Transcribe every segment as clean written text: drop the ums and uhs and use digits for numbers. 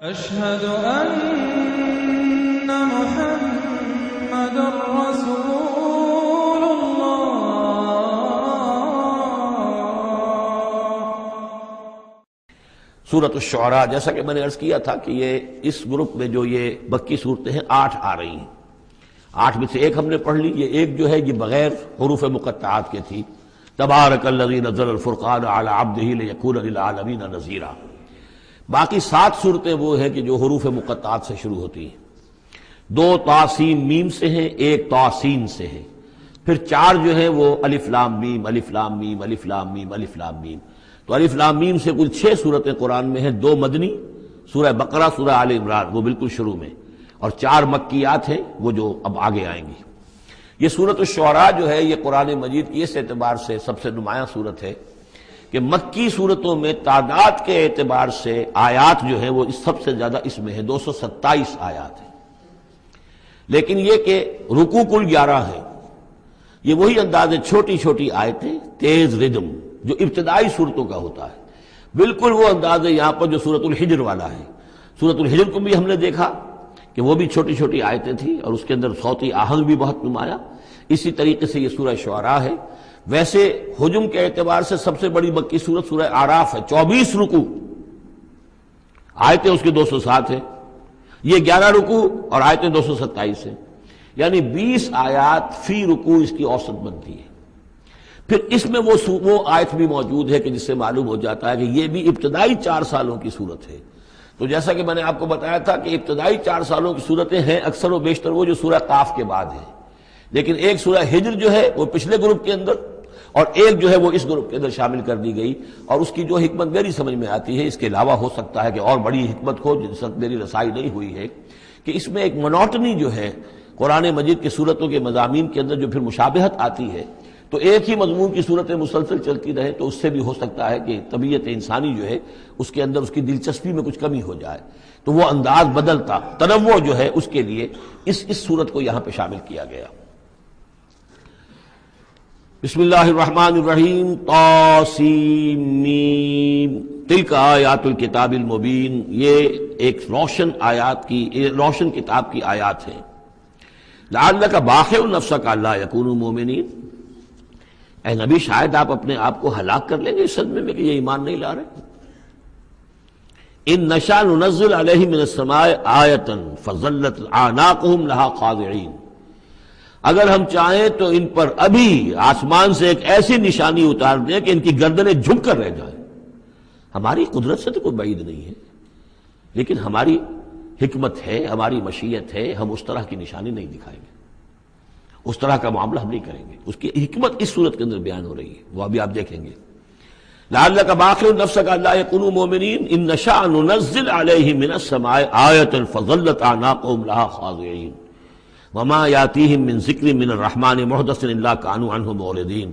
أشهد أن محمد رسول الله۔ سورۃ الشعراء، جیسا کہ میں نے عرض کیا تھا کہ یہ اس گروپ میں جو یہ مکی صورتیں ہیں 8 آ رہی ہیں، 8 میں سے ایک ہم نے پڑھ لی، یہ ایک جو ہے یہ بغیر حروف مقطعات کے تھی، تبارک الذی نزل الفرقان علی عبدہ لیکون للعالمین نذیرا۔ باقی 7 صورتیں وہ ہیں کہ جو حروف مقطعات سے شروع ہوتی ہیں، 2 طا سین میم سے ہیں، 1 طا سین سے ہے، پھر 4 جو ہیں وہ الف لام میم الف لام میم الف لام میم الف لام میم۔ تو الف لام میم سے کل 6 صورتیں قرآن میں ہیں، 2 مدنی، سورہ بقرہ، سورہ آل عمران وہ بالکل شروع میں، اور 4 مکیات ہیں وہ جو اب آگے آئیں گی۔ یہ سورۃ الشعراء جو ہے یہ قرآن مجید کی اس اعتبار سے سب سے نمایاں صورت ہے کہ مکی صورتوں میں تعداد کے اعتبار سے آیات جو ہیں وہ سب سے زیادہ اس میں ہے، 227 آیات ہیں، لیکن یہ کہ رکوع کل 11 ہیں۔ یہ وہی انداز ہے، چھوٹی چھوٹی آیتیں، تیز ردم جو ابتدائی صورتوں کا ہوتا ہے، بالکل وہ انداز ہے یہاں پر جو سورۃ الحجر والا ہے۔ سورۃ الحجر کو بھی ہم نے دیکھا کہ وہ بھی چھوٹی چھوٹی آیتیں تھیں اور اس کے اندر صوتی آہنگ بھی بہت نمایاں، اسی طریقے سے یہ سورہ شعراء ہے۔ ویسے حجم کے اعتبار سے سب سے بڑی مکی سورت سورہ اعراف ہے، 24 رکوع، آیتیں اس کی 207 ہیں، یہ 11 رکوع اور آیتیں 227 ہیں، یعنی 20 آیات فی رکوع اس کی اوسط بنتی ہے۔ پھر اس میں وہ آیت بھی موجود ہے کہ جس سے معلوم ہو جاتا ہے کہ یہ بھی ابتدائی 4 سالوں کی صورت ہے۔ تو جیسا کہ میں نے آپ کو بتایا تھا کہ ابتدائی 4 سالوں کی صورتیں ہیں اکثر و بیشتر وہ جو سورہ قاف کے بعد ہے، لیکن ایک سورہ ہجر جو ہے وہ پچھلے گروپ کے اندر اور ایک جو ہے وہ اس گروپ کے اندر شامل کر دی گئی، اور اس کی جو حکمت میری سمجھ میں آتی ہے، اس کے علاوہ ہو سکتا ہے کہ اور بڑی حکمت ہو جس وقت میری رسائی نہیں ہوئی ہے، کہ اس میں ایک منوٹنی جو ہے قرآن مجید کی صورتوں کے مضامین کے اندر جو پھر مشابہت آتی ہے، تو ایک ہی مضمون کی صورتیں مسلسل چلتی رہے تو اس سے بھی ہو سکتا ہے کہ طبیعت انسانی جو ہے اس کے اندر اس کی دلچسپی میں کچھ کمی ہو جائے، تو وہ انداز بدلتا، تنوع جو ہے اس کے لیے اس صورت کو یہاں پہ شامل کیا گیا۔ بسم اللہ الرحمن الرحیم، طاسیم میم، تلک آیات الکتاب المبین، یہ ایک روشن کتاب کی آیات ہیں۔ لعلک باخع نفسک الا یکونوا مؤمنین، اے نبی شاید آپ اپنے آپ کو ہلاک کر لیں گے اس صدمے میں کہ یہ ایمان نہیں لا رہے۔ ان نشاء ننزل علیہم من السماء آیۃ فظلت اعناقہم لہا خاضعین، اگر ہم چاہیں تو ان پر ابھی آسمان سے ایک ایسی نشانی اتار دیں کہ ان کی گردنیں جھک کر رہ جائیں۔ ہماری قدرت سے تو کوئی بعید نہیں ہے، لیکن ہماری حکمت ہے، ہماری مشیت ہے، ہم اس طرح کی نشانی نہیں دکھائیں گے، اس طرح کا معاملہ ہم نہیں کریں گے۔ اس کی حکمت اس صورت کے اندر بیان ہو رہی ہے، وہ ابھی آپ دیکھیں گے۔ لعلک باخع نفسک الا یکونوا مؤمنین ان نشاء ننزل علیہم من السماء آیۃ فظلت اعناقہم لہا خاضعین وما یاتیہم من ذکر من الرحمن محدث الا کانوا عنہ معرضین،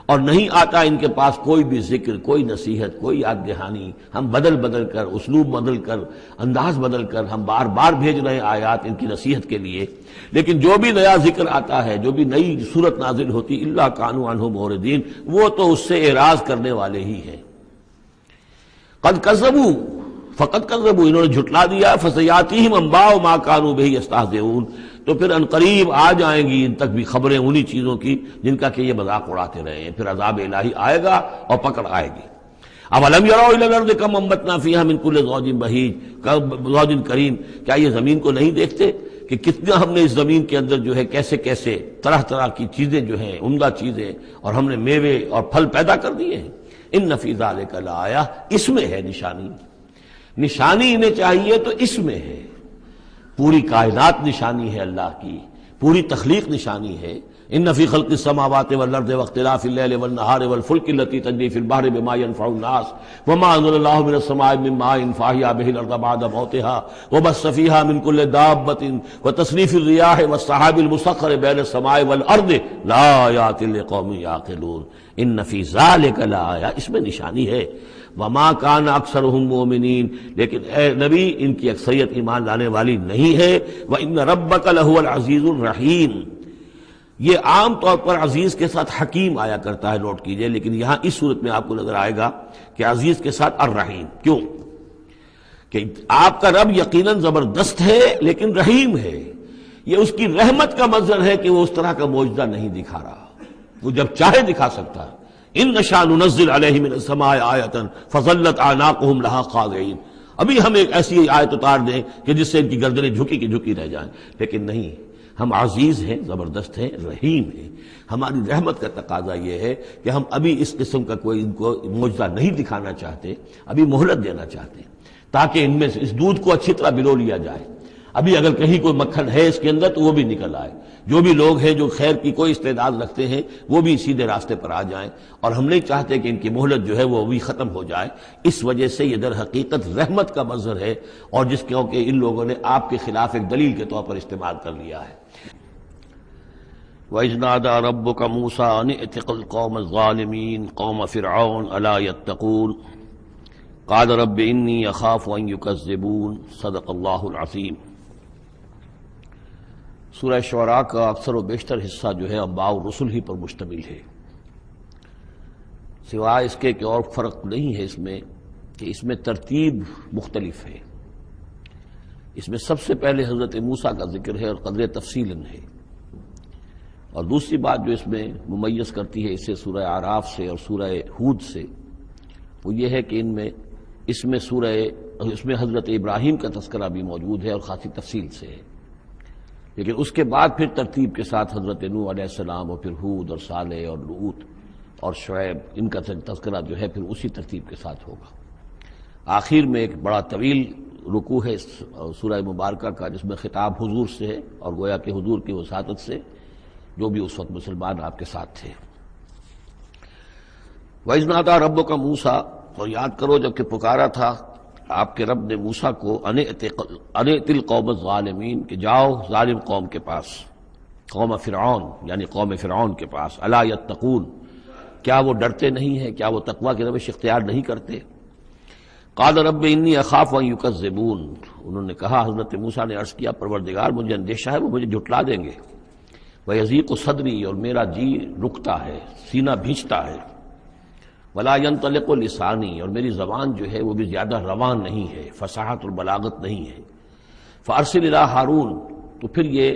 اور نہیں آتا ان کے پاس کوئی بھی ذکر، کوئی نصیحت، کوئی یاد دہانی، ہم بدل کر، اسلوب بدل کر، انداز بدل کر ہم بار بار بھیج رہے ہیں آیات ان کی نصیحت کے لیے، لیکن جو بھی نیا ذکر آتا ہے، جو بھی نئی صورت نازل ہوتی، الا کانوا عنہ معرضین، وہ تو اس سے اعراض کرنے والے ہی ہیں۔ قد کذبوا، فقط کذبوا، انہوں نے جھٹلا دیا، فسیاتیہم انباء ما کانوا بہ یستہزئون، تو پھر انقریب آ جائیں گی ان تک بھی خبریں انہی چیزوں کی جن کا کہ یہ مذاق اڑاتے رہے ہیں، پھر عذاب الہی آئے گا اور پکڑ آئے گی۔ اولم یروا الی الارض کم انبتنا فیہا من کل زوج بہیج زوج کریم، کیا یہ زمین کو نہیں دیکھتے کہ کتنا ہم نے اس زمین کے اندر جو ہے کیسے کیسے طرح طرح کی چیزیں جو ہیں، عمدہ چیزیں، اور ہم نے میوے اور پھل پیدا کر دیے ہیں۔ ان فی ذلک لآیہ، اس میں ہے نشانی، نشانی انہیں چاہیے تو اس میں ہے، پوری کائنات نشانی ہے اللہ کی، پوری تخلیق نشانی ہے۔ ان فی خلق السماوات والارض واختلاف اللیل والنہار والفلک التی تجری فی البحر بما ينفع الناس وما انزل اللہ من السماء من ماء فاحیا به الارض بعد موتها وبث فیہا من کل دابۃ وتصریف الرياح والسحاب المسخر بین السماء والارض لآیات لقوم یعقلون، ان فی ذلک لآیہ، اس میں نشانی ہے۔ وما کان اکثرهم مؤمنین، لیکن اے نبی ان کی اکثریت ایمان لانے والی نہیں ہے۔ وان ربک لہو العزیز الرحیم، یہ عام طور پر عزیز کے ساتھ حکیم آیا کرتا ہے، نوٹ کیجئے، لیکن یہاں اس صورت میں آپ کو نظر آئے گا کہ عزیز کے ساتھ الرحیم۔ کیوں؟ کہ آپ کا رب یقیناً زبردست ہے لیکن رحیم ہے. یہ اس کی رحمت کا منظر ہے کہ وہ اس طرح کا معجزہ نہیں دکھا رہا، وہ جب چاہے دکھا سکتا ہے. ان نشاء ننزل علیہم من السماء آیۃ فظلت اعناقہم لہا خاضعین. ابھی ہم ایک ایسی آیت اتار دیں کہ جس سے ان کی گردنیں جھکی کی جھکی رہ جائیں، لیکن نہیں، ہم عزیز ہیں، زبردست ہیں، رحیم ہیں. ہماری رحمت کا تقاضا یہ ہے کہ ہم ابھی اس قسم کا کوئی ان کو معجزہ نہیں دکھانا چاہتے، ابھی مہلت دینا چاہتے ہیں تاکہ ان میں سے اس دودھ کو اچھی طرح بلو لیا جائے. ابھی اگر کہیں کوئی مکھن ہے اس کے اندر تو وہ بھی نکل آئے. جو بھی لوگ ہیں جو خیر کی کوئی استعداد رکھتے ہیں وہ بھی سیدھے راستے پر آ جائیں. اور ہم نہیں چاہتے کہ ان کی مہلت جو ہے وہ بھی ختم ہو جائے. اس وجہ سے یہ در حقیقت رحمت کا منظر ہے، اور جس کو کہ ان لوگوں نے آپ کے خلاف ایک دلیل کے طور پر استعمال کر لیا ہے. وَإِذْ نَادَىٰ رَبُّكَ مُوسَىٰ أَنِ ائْتِ الْقَوْمَ الظَّالِمِينَ قَوْمَ فِرْعَوْنَ أَلَا يَتَّقُونَ قَالَ رَبِّ إِنِّي أَخَافُ أَن يُكَذِّبُونَ صدق اللہ العظیم. سورہ شعراء کا اکثر و بیشتر حصہ جو ہے انباء الرسل ہی پر مشتمل ہے، سوائے اس کے کہ اور فرق نہیں ہے اس میں کہ اس میں ترتیب مختلف ہے. اس میں سب سے پہلے حضرت موسیٰ کا ذکر ہے اور قدر تفصیل ہے. اور دوسری بات جو اس میں ممیز کرتی ہے اسے سورہ اعراف سے اور سورہ ہود سے، وہ یہ ہے کہ اس میں حضرت ابراہیم کا تذکرہ بھی موجود ہے اور خاصی تفصیل سے ہے. لیکن اس کے بعد پھر ترتیب کے ساتھ حضرت نوح علیہ السلام اور پھر ہود اور صالح اور لوط اور شعیب، ان کا تذکرہ جو ہے پھر اسی ترتیب کے ساتھ ہوگا. آخر میں ایک بڑا طویل رکوع ہے سورہ مبارکہ کا جس میں خطاب حضور سے ہے، اور گویا کہ حضور کی وساطت سے جو بھی اس وقت مسلمان آپ کے ساتھ تھے. وَإِذْ نَادَىٰ رَبُّكَ مُوسَىٰ، اور یاد کرو جب کہ پکارا تھا آپ کے رب نے موسیٰ کو ان ائت القوم الظالمین، کہ جاؤ ظالم قوم کے پاس، قوم فرعون یعنی قوم فرعون کے پاس. الا یتقون، کیا وہ ڈرتے نہیں ہیں، کیا وہ تقوی کی روش اختیار نہیں کرتے. قال رب انی اخاف ان یکذبون، انہوں نے کہا، حضرت موسیٰ نے عرض کیا، پروردگار مجھے اندیشہ ہے وہ مجھے جھٹلا دیں گے. ویضیق صدری، اور میرا جی رکتا ہے، سینہ بھینچتا ہے. ولا ينطلق لسانی، اور میری زبان جو ہے وہ بھی زیادہ روان نہیں ہے، فصاحت اور بلاغت نہیں ہے. فارسل الی ہارون، تو پھر یہ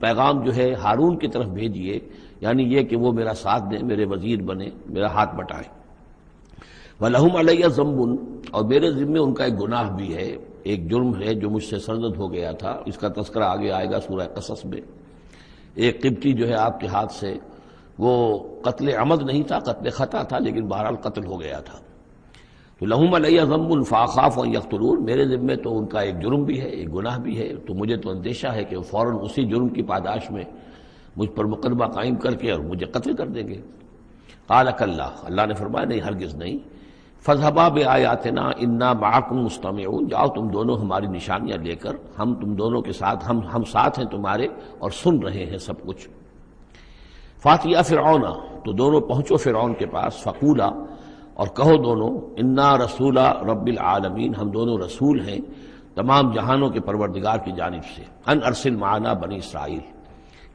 پیغام جو ہے ہارون کی طرف بھیجیے، یعنی یہ کہ وہ میرا ساتھ دیں، میرے وزیر بنے، میرا ہاتھ بٹائیں. وَلَهُمْ عَلَيَّ ذَنْبٌ، اور میرے ذمے ان کا ایک گناہ بھی ہے، ایک جرم ہے جو مجھ سے سرزد ہو گیا تھا. اس کا تذکرہ آگے آئے گا سورہ قصص میں. ایک قبطی جو ہے آپ کے ہاتھ سے، وہ قتل عمد نہیں تھا، قتل خطا تھا، لیکن بہرحال قتل ہو گیا تھا. تو لہم علیہ ذنب فاخاف ان یقتلون، میرے ذمے تو ان کا ایک جرم بھی ہے، ایک گناہ بھی ہے، تو مجھے تو اندیشہ ہے کہ وہ فوراً اسی جرم کی پاداش میں مجھ پر مقدمہ قائم کر کے اور مجھے قتل کر دیں گے. قال کلا، اللہ نے فرمایا نہیں، ہرگز نہیں. فاذهبا بآیاتنا انا معکم مستمعون، جاؤ تم دونوں ہماری نشانیاں لے کر، ہم تم دونوں کے ساتھ، ہم ساتھ ہیں تمہارے اور سن رہے ہیں سب کچھ. فاتیا فرعون، تو دونوں پہنچو فرعون کے پاس. فقولا، اور کہو دونوں، انا رسول رب العالمین، ہم دونوں رسول ہیں تمام جہانوں کے پروردگار کی جانب سے. ان ارسل معنا بنی اسرائیل،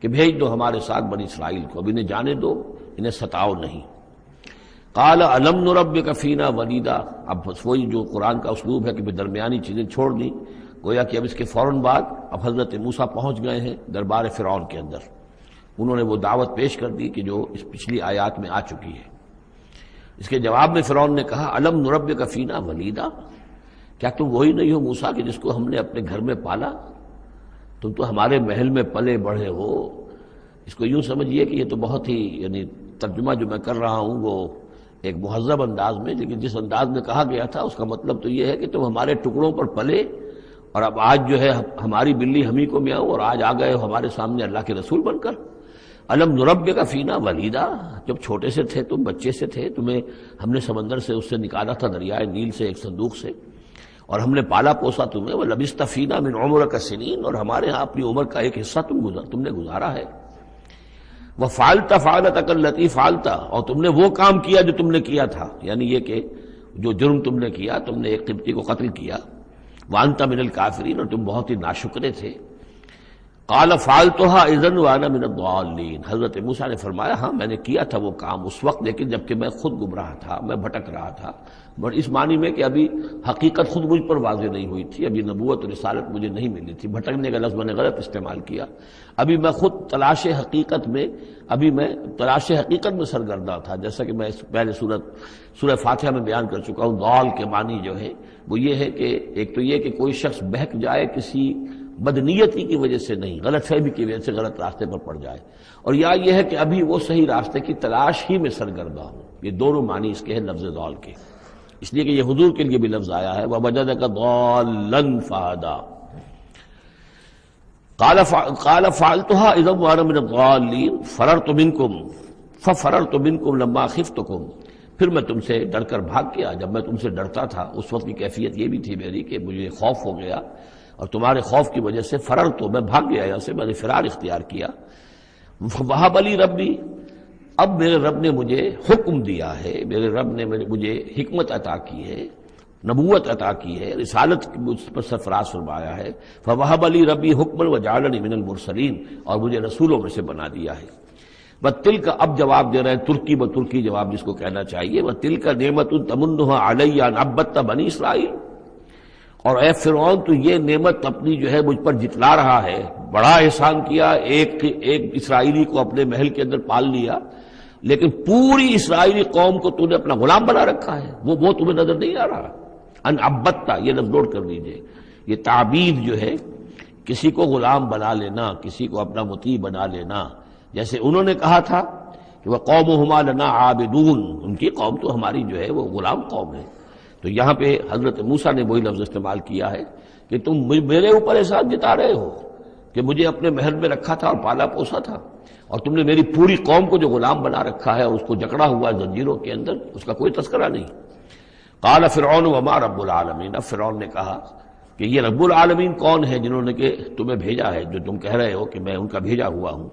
کہ بھیج دو ہمارے ساتھ بنی اسرائیل کو، اب انہیں جانے دو، انہیں ستاؤ نہیں. قال الم نربک فینا ولیدا، اب وہی جو قرآن کا اسلوب ہے کہ درمیانی چیزیں چھوڑ دیں، گویا کہ اب اس کے فوراً بعد اب حضرت موسیٰ پہنچ گئے ہیں دربار فرعون کے اندر. انہوں نے وہ دعوت پیش کر دی کہ جو اس پچھلی آیات میں آ چکی ہے. اس کے جواب میں فرعون نے کہا، الم نربک فینا ولیدا، کیا تم وہی نہیں ہو موسیٰ کہ جس کو ہم نے اپنے گھر میں پالا؟ تم تو ہمارے محل میں پلے بڑھے ہو. اس کو یوں سمجھیے کہ یہ تو بہت ہی، یعنی ترجمہ جو میں کر رہا ہوں وہ ایک مہذب انداز میں، لیکن جس انداز میں کہا گیا تھا اس کا مطلب تو یہ ہے کہ تم ہمارے ٹکڑوں پر پلے، اور اب آج جو ہے ہماری بلی ہمیں کو میاؤں، اور آج آ گئے ہو ہمارے سامنے اللہ کے رسول بن کر. الم نربک فینا ولیدا، جب چھوٹے سے تھے تم، بچے سے تھے، تمہیں ہم نے سمندر سے اس سے نکالا تھا، دریائے نیل سے، ایک صندوق سے، اور ہم نے پالا پوسا تمہیں. ولبثت فینا من عمرک سنین، اور ہمارے ہاں اپنی عمر کا ایک حصہ تم نے گزارا ہے. وفعلت فعلتک التی فعلت، اور تم نے وہ کام کیا جو تم نے کیا تھا، یعنی یہ کہ جو جرم تم نے کیا، تم نے ایک قبطی کو قتل کیا. وانت من الکافرین، اور تم بہت ہی ناشکرے تھے. قال فعلتها اذا وانا من الضالین، حضرت موسیٰ نے فرمایا ہاں میں نے کیا تھا وہ کام اس وقت، لیکن جبکہ میں خود گمراہ تھا، میں بھٹک رہا تھا، بٹ اس معنی میں کہ ابھی حقیقت خود مجھ پر واضح نہیں ہوئی تھی، ابھی نبوت اور رسالت مجھے نہیں ملی تھی، بھٹکنے کا لفظ میں نے غلط استعمال کیا، ابھی میں خود تلاش حقیقت میں سرگرداں تھا، جیسا کہ میں اس پہلے سورہ فاتحہ میں بیان کر چکا ہوں۔ ضال کے معنی جو ہے وہ یہ ہے کہ ایک تو یہ کہ کوئی شخص بہک جائے کسی بدنیتی کی وجہ سے نہیں، غلط فہمی کی وجہ سے غلط راستے پر پڑ جائے، اور یا یہ ہے کہ ابھی وہ صحیح راستے کی تلاش ہی میں سرگرداں ہوں۔ یہ دونوں معنی اس کے ہیں لفظ ضال کے، اس لیے کہ یہ حضور کے لیے بھی لفظ آیا ہے وَوَجَدَكَ ضَالًّا فَهَدَىٰ۔ قَالَ فَعَلْتُهَا إِذًا وَأَنَا مِنَ الضَّالِّينَ فَفَرَرْتُ مِنكُمْ لَمَّا خِفْتُكُمْ، پھر میں تم سے ڈر کر بھاگ گیا جب میں تم سے ڈرتا تھا۔ اس وقت کی کیفیت یہ بھی تھی میری کہ مجھے خوف ہو گیا، اور تمہارے خوف کی وجہ سے فررت، میں بھاگ گیا یہاں سے، میں نے فرار اختیار کیا۔ وَهَبَ لِي رَبِّي، اب میرے رب نے مجھے حکم دیا ہے، میرے رب نے مجھے حکمت عطا کی ہے، نبوت عطا کی ہے، رسالت مجھ پر سرفراز فرمایا ہے۔ فَوَهَبَ لِي رَبِّي حُكْمًا وَجَعَلَنِي مِنَ الْمُرْسَلِينَ، اور مجھے رسولوں میں سے بنا دیا ہے۔ وَتِلْكَ، اب جواب دے رہے ہیں ترکی بترکی جواب جس کو کہنا چاہیے، وَتِلْكَ نِعْمَةٌ تَمُنُّهَا عَلَيَّ أَنْ عَبَّدتَ بَنِي إِسرَائِيلَ، اور اے فرعون تو یہ نعمت اپنی جو ہے مجھ پر جتلا رہا ہے، بڑا احسان کیا، ایک اسرائیلی کو اپنے محل کے اندر پال لیا، لیکن پوری اسرائیلی قوم کو تو نے اپنا غلام بنا رکھا ہے، وہ تمہیں نظر نہیں آ رہا۔ ان عبدتا، یہ لفظ نوٹ کر لیجئے، یہ تعبید جو ہے کسی کو غلام بنا لینا، کسی کو اپنا مطیع بنا لینا، جیسے انہوں نے کہا تھا کہ وَقَوْمُهُمَا لَنَا عَابِدُونَ، ان کی قوم تو ہماری جو ہے وہ غلام قوم ہے۔ تو یہاں پہ حضرت موسیٰ نے وہی لفظ استعمال کیا ہے کہ تم میرے اوپر احسان جتا رہے ہو کہ مجھے اپنے محل میں رکھا تھا اور پالا پوسا تھا، اور تم نے میری پوری قوم کو جو غلام بنا رکھا ہے، اس کو جکڑا ہوا زنجیروں کے اندر، اس کا کوئی تذکرہ نہیں۔ قال فرعون وما رب العالمین، اب فرعون نے کہا کہ یہ رب العالمین کون ہے جنہوں نے کہ تمہیں بھیجا ہے، جو تم کہہ رہے ہو کہ میں ان کا بھیجا ہوا ہوں۔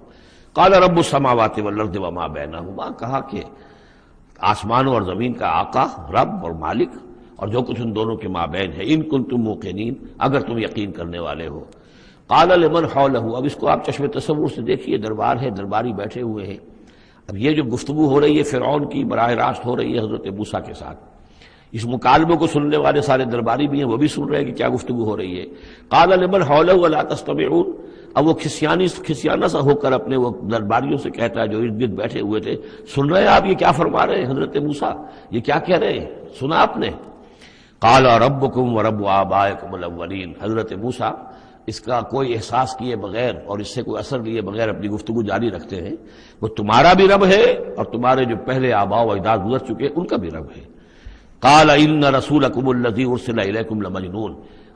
قال رب السماوات والارض وما بینہما، کہا کہ آسمانوں اور زمین کا آقا، رب اور مالک، اور جو کچھ ان دونوں کے مابین ہے، ان کنتم موقنین، اگر تم یقین کرنے والے ہو۔ قال لمن حولہ، اب اس کو آپ چشم تصور سے دیکھیے، دربار ہے، درباری بیٹھے ہوئے ہیں، اب یہ جو گفتگو ہو رہی ہے فرعون کی براہ راست ہو رہی ہے حضرت موسیٰ کے ساتھ، اس مکالمے کو سننے والے سارے درباری بھی ہیں، وہ بھی سن رہے ہیں کہ کیا گفتگو ہو رہی ہے۔ قال لمن حولہ الا تستمعون، اب وہ کھسیانہ سا ہو کر اپنے وہ درباریوں سے کہتا ہے جو ارد گرد بیٹھے ہوئے تھے، سن رہے ہیں آپ یہ کیا فرما رہے ہیں حضرت موسیٰ، یہ کیا کہہ رہے ہیں، سنا آپ نے؟ قال ربکم ورب آبائکم الاولین، حضرت موسیٰ اس کا کوئی احساس کیے بغیر اور اس سے کوئی اثر لیے بغیر اپنی گفتگو جاری رکھتے ہیں، وہ تمہارا بھی رب ہے اور تمہارے جو پہلے آباء و اجداد گزر چکے ان کا بھی رب ہے۔ قال ان رسولکم الذی ارسل الیکم لمجنون،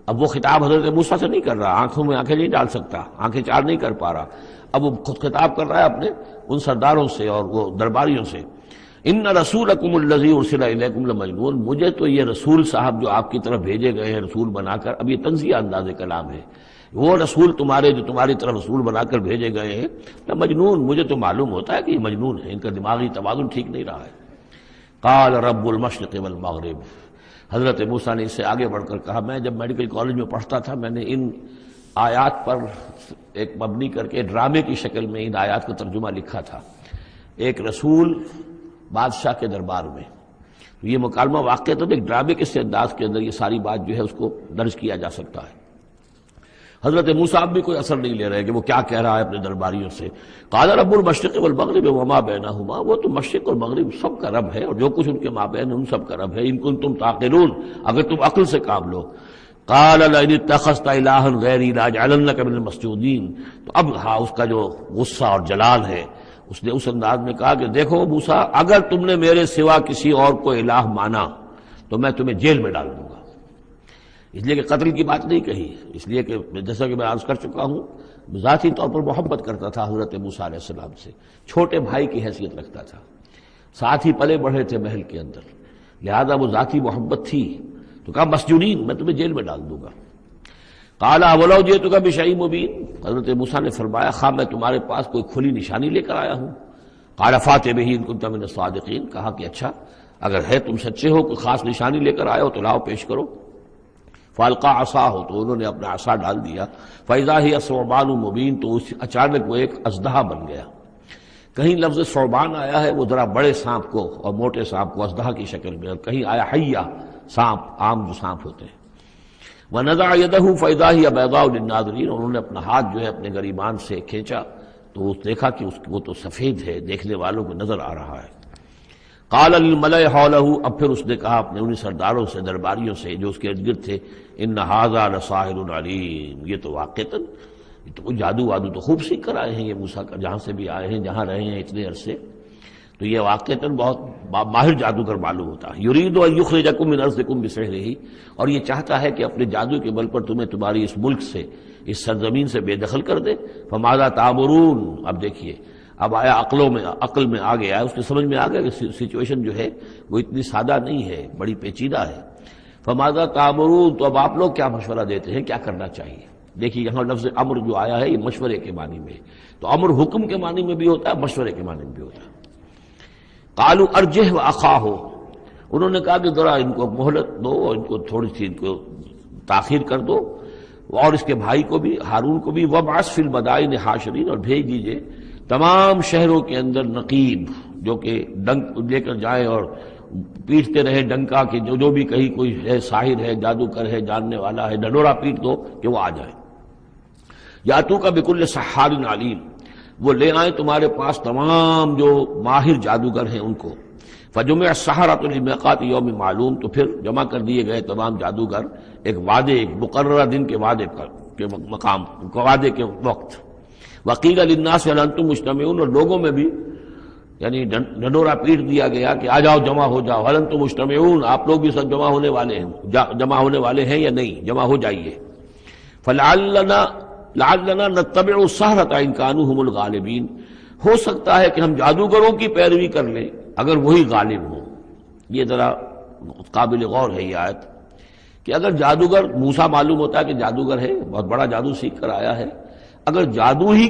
اب وہ خطاب حضرت موسیٰ سے نہیں کر رہا، آنکھوں میں آنکھیں نہیں ڈال سکتا، آنکھیں چار نہیں کر پا رہا، اب وہ خود خطاب کر رہا ہے اپنے ان سرداروں سے اور وہ درباریوں سے۔ ان رسولکم الذی ارسل الیکم لمجنون، مجھے تو یہ رسول صاحب جو آپ کی طرف بھیجے گئے ہیں رسول بنا کر، اب یہ تنزیہ انداز کلام ہے، وہ رسول تمہارے جو تمہاری طرف رسول بنا کر بھیجے گئے ہیں مجنون، مجھے تو معلوم ہوتا ہے کہ یہ مجنون ہے، ان کا دماغی توازن ٹھیک نہیں رہا ہے۔ قال رب المشرق والمغرب، حضرت موسیٰ نے اس سے آگے بڑھ کر کہا، میں جب میڈیکل کالج میں پڑھتا تھا میں نے ان آیات پر ایک مبنی کر کے ڈرامے کی شکل میں ان آیات کا ترجمہ لکھا تھا، ایک رسول بادشاہ کے دربار میں، یہ مکالمہ واقع تو ایک ڈرامے کے انداز کے اندر یہ ساری بات جو ہے اس کو درج کیا جا سکتا ہے۔ حضرت موسیٰ بھی کوئی اثر نہیں لے رہے کہ وہ کیا کہہ رہا ہے اپنے درباریوں سے۔ قال رب المشرق والمغرب وما بینہما، وہ تو مشرق اور مغرب سب کا رب ہے اور جو کچھ ان کے مابین ان سب کا رب ہے، ان کنتم تعقلون، اگر تم عقل سے کام لو۔ قال لئن اتخذت الہا غیری لاجعلنک من المسجونین، تو اب ہاں اس کا جو غصہ اور جلال ہے، اس نے اس انداز میں کہا کہ دیکھو موسیٰ، اگر تم نے میرے سوا کسی اور کو الہ مانا تو میں تمہیں جیل میں ڈال دوں گا۔ اس لیے کہ قتل کی بات نہیں کہی، اس لیے کہ جیسا کہ میں عرض کر چکا ہوں ذاتی طور پر محبت کرتا تھا حضرت موسیٰ علیہ السلام سے، چھوٹے بھائی کی حیثیت رکھتا تھا، ساتھ ہی پلے بڑھے تھے محل کے اندر، لہذا وہ ذاتی محبت تھی، تو کہا مسجونین، میں تمہیں جیل میں ڈال دوں گا۔ قال اولو جئتک بشیء مبین، حضرت موسیٰ نے فرمایا خواہ میں تمہارے پاس کوئی کھلی نشانی لے کر آیا ہوں۔ قال فات بہ ان کنت من الصادقین، کہا کہ اچھا اگر ہے تم سچے ہو، کوئی خاص نشانی لے کر آئے ہو تو لاؤ پیش کرو۔ فالقا عصاہ، تو انہوں نے اپنا عصا ڈال دیا، فاذا ہی ثعبان مبین، تو اچانک وہ ایک اژدہا بن گیا۔ کہیں لفظ ثعبان آیا ہے وہ ذرا بڑے سانپ کو اور موٹے سانپ کو اژدہا کی شکل میں، اور کہیں آیا حیہ، سانپ، عام جو سانپ ہوتے ہیں۔ وَنَزَعَ يَدَهُ فَإِذَا هِيَ بَيْضَاءُ لِلنَّاظِرِينَ، انہوں نے اپنا ہاتھ جو ہے اپنے گریبان سے کھینچا تو دیکھا کہ وہ تو سفید ہے، دیکھنے والوں کو نظر آ رہا ہے۔ قال للملأ حوله، اب پھر اس نے کہا اپنے انہیں سرداروں سے، درباریوں سے جو اس کے ارد گرد تھے، ان ھذا لساحر علیم، یہ تو واقعتاً یہ تو جادو وادو تو خوب سیکھ کر آئے ہیں یہ موسیٰ کا، جہاں سے بھی آئے ہیں، جہاں رہے ہیں اتنے عرصے، تو یہ واقعتاً بہت ماہر جادوگر معلوم ہوتا ہے۔ یرید ان یخرجکم من ارضکم بسحرہ، اور یہ چاہتا ہے کہ اپنے جادو کے بل پر تمہیں تمہاری اس ملک سے، اس سرزمین سے بے دخل کر دے۔ فماذا تأمرون، اب دیکھیے اب آیا عقل میں آ گیا، اس کے سمجھ میں آ گیا کہ سچویشن جو ہے وہ اتنی سادہ نہیں ہے، بڑی پیچیدہ ہے۔ فماذا تأمرون، تو اب آپ لوگ کیا مشورہ دیتے ہیں، کیا کرنا چاہیے؟ دیکھیے یہاں لفظ امر جو آیا ہے یہ مشورے کے معنی میں، تو امر حکم کے معنی میں بھی ہوتا ہے، مشورے کے معنی میں بھی ہوتا ہے۔ قالوا ارجہ واخاہ، انہوں نے کہا کہ ذرا ان کو مہلت دو اور ان کو تھوڑی سی ان کو تاخیر کر دو، اور اس کے بھائی کو بھی، ہارون کو بھی، وابعث فی المدائن حاشرین، اور بھیج دیجئے تمام شہروں کے اندر نقیب، جو کہ ڈنک لے کر جائیں اور پیٹتے رہے ڈنکا کہ جو بھی کہیں کوئی ہے ساحر ہے، جادوگر ہے، جاننے والا ہے، ڈنڈورا پیٹ دو کہ وہ آ جائے۔ یاتوک بکل سحار علیم، وہ لے آئیں تمہارے پاس تمام جو ماہر جادوگر ہیں ان کو۔ فجمع السحرۃ لمیقات یوم معلوم، تو پھر جمع کر دیے گئے تمام جادوگر ایک وعدے، ایک مقررہ دن کے وعدے کے مقام، وعدے کے وقت۔ وقیل للناس هل انتم مجتمعون، اور لوگوں میں بھی یعنی ڈنڈورا پیٹ دیا گیا کہ آ جاؤ، جمع ہو جاؤ، هل انتم مجتمعون، آپ لوگ بھی سب جمع ہونے والے ہیں یا نہیں، جمع ہو جائیے۔ لعلنا نتبع السحرۃ ان كانوا هم الغالبین، ہو سکتا ہے کہ ہم جادوگروں کی پیروی کر لیں اگر وہی غالب ہوں۔ یہ ذرا قابل غور ہے یہ آیت کہ اگر جادوگر، موسیٰ معلوم ہوتا ہے کہ جادوگر ہے، بہت بڑا جادو سیکھ کر آیا ہے، اگر جادو ہی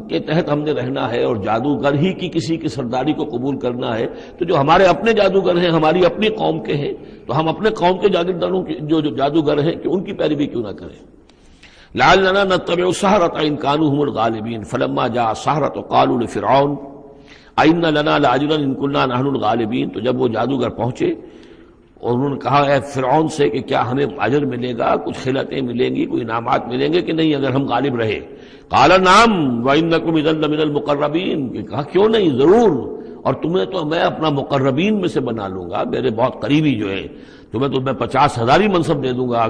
کے تحت ہم نے رہنا ہے اور جادوگر ہی کی کسی کی سرداری کو قبول کرنا ہے، تو جو ہمارے اپنے جادوگر ہیں، ہماری اپنی قوم کے ہیں، تو ہم اپنے قوم کے جاگیرداروں جو جادوگر ہیں کہ ان کی پیروی کیوں نہ کریں۔ لعلنا نتبع السحرۃ ان كانوا هم الغالبین فلما جاء السحرۃ قالوا لفرعون ائن لنا لاجرا ان كنا نحن الغالبین، تو جب وہ جادوگر پہنچے اور انہوں نے کہا اے فرعون سے کہ کیا ہمیں اجر ملے گا، کچھ خلعتیں ملیں گی، کوئی انعامات ملیں گے کہ نہیں اگر ہم غالب رہے؟ قال نعم وانکم اذا لمن المقربین، کہ کہا کیوں نہیں، ضرور، اور تمہیں تو میں اپنا مقربین میں سے بنا لوں گا، میرے بہت قریبی جو ہے، تمہیں تو میں 50,000 منصب دے دوں گا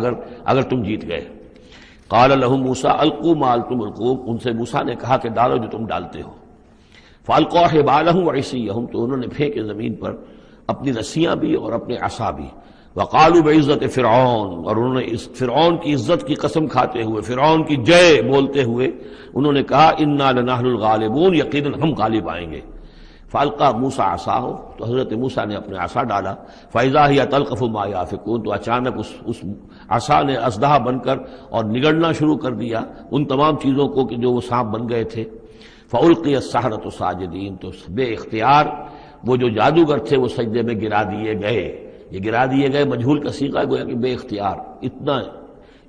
اگر تم جیت گئے۔ قال لهم موسیٰ القوا ما انتم ملقون، ان سے موسیٰ نے کہا کہ ڈالو جو تم ڈالتے ہو۔ فالقوا حبالهم وعصیهم، تو انہوں نے پھینکے زمین پر اپنی رسیاں بھی اور اپنے عصا بھی۔ وقالوا بعزت فرعون، اور انہوں نے اس فرعون کی عزت کی قسم کھاتے ہوئے، فرعون کی جے بولتے ہوئے انہوں نے کہا انا لنحن الغالبون، یقیناً ہم غالب آئیں گے۔ فالقا موسیٰ عصاہ، تو حضرت موسیٰ نے اپنے عصا ڈالا، فاذا ہی تلقف ما یافکون، تو اچانک اس عصا نے اژدہا بن کر اور نگڑنا شروع کر دیا ان تمام چیزوں کو کہ جو وہ سانپ بن گئے تھے۔ فالقی السحرۃ ساجدین، تو بے اختیار وہ جو جادوگر تھے وہ سجدے میں گرا دیے گئے۔ یہ گرا دیے گئے مجہول کا صیغہ گویا کہ بے اختیار، اتنا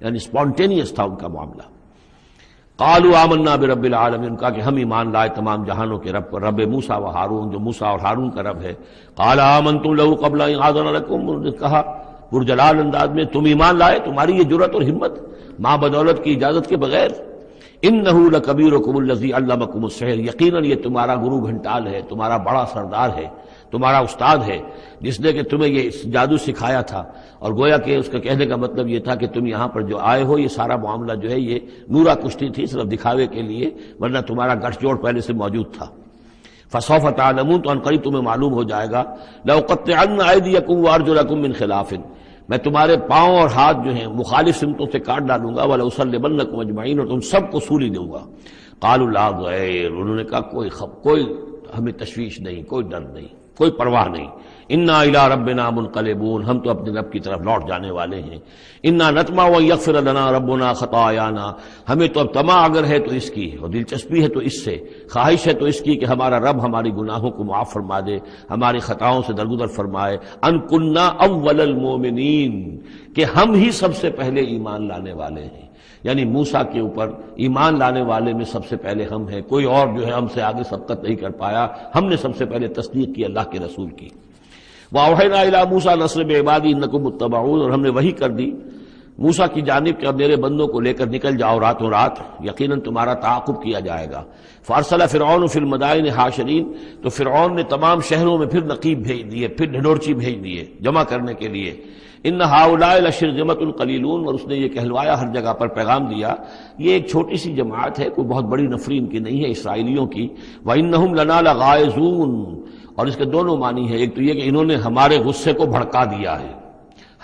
یعنی سپونٹینیس تھا ان کا معاملہ۔ قالوا آمنا برب العالمین، کہا کہ ہم ایمان لائے تمام جہانوں کے رب پر، رب موسیٰ و ہارون، جو موسیٰ اور ہارون کا رب ہے۔ قال آمنتم له قبل ان آذن لكم، انہوں نے کہا پرجلال انداز میں، تم ایمان لائے، تمہاری یہ جرأت اور ہمت ماں بدولت کی اجازت کے بغیر۔ انہ لکبیرکم الذی علمکم السحر، یقیناً یہ تمہارا گرو گھنٹال ہے، تمہارا بڑا سردار ہے، تمہارا استاد ہے، جس نے کہ تمہیں یہ جادو سکھایا تھا۔ اور گویا کہ اس کا کہنے کا مطلب یہ تھا کہ تم یہاں پر جو آئے ہو، یہ سارا معاملہ جو ہے یہ نورا کشتی تھی، صرف دکھاوے کے لیے، ورنہ تمہارا گٹھ جوڑ پہلے سے موجود تھا۔ فسوف تعلمون، تو عنقریب تمہیں معلوم ہو جائے گا۔ لأقطعن ایدیکم وارجلکم من خلاف، میں تمہارے پاؤں اور ہاتھ جو ہیں مخالف سمتوں سے کاٹ ڈالوں گا، وَلَأُصَلِّبَنَّكُمْ أَجْمَعِينَ، اور تم سب کو سولی دوں گا۔ قالوا لا ضیر، انہوں نے کہا کوئی ہمیں تشویش نہیں، کوئی ڈر نہیں، کوئی پرواہ نہیں۔ انا الی ربنا منقلبون، ہم تو اپنے رب کی طرف لوٹ جانے والے ہیں. انا نطمع ان یغفر لنا ربنا خطایانا، ہمیں تو اب طمع اگر ہے تو اس کی، اور دلچسپی ہے تو اس سے، خواہش ہے تو اس کی کہ ہمارا رب ہماری گناہوں کو معاف فرما دے، ہماری خطاؤں سے درگزر فرمائے. ان کنا اول المؤمنین، کہ ہم ہی سب سے پہلے ایمان لانے والے ہیں، یعنی موسیٰ کے اوپر ایمان لانے والے میں سب سے پہلے ہم ہیں، کوئی اور جو ہے ہم سے آگے سبقت نہیں کر پایا، ہم نے سب سے پہلے تصدیق کی اللہ کے رسول کی. وَأَوْحَيْنَا إِلَىٰ مُوسَىٰ نَصْرِ بِعِبَادِي إِنَّكُمْ مُتَّبَعُونَ، اور ہم نے وحی کر دی موسیٰ کی جانب کہ اب میرے بندوں کو لے کر نکل جاؤ راتوں رات، یقیناً تمہارا تعاقب کیا جائے گا. فَأَرْسَلَ فِرْعَوْنُ فِي الْمَدَائِنِ حَاشِرِينَ، تو فرعون نے تمام شہروں میں پھر نقیب بھیج دیے، پھر ڈھنڈورچی بھیج دیے جمع کرنے کے لیے. ان ہؤلاء لشرذمۃ قلیلون، اور اس نے یہ کہلوایا ہر جگہ پر پیغام دیا یہ ایک چھوٹی سی جماعت ہے، کوئی بہت بڑی نفری ان کی نہیں ہے اسرائیلیوں کی. وانہم لنا لغائظون، اور اس کے دونوں معنی ہیں، ایک تو یہ کہ انہوں نے ہمارے غصے کو بھڑکا دیا ہے،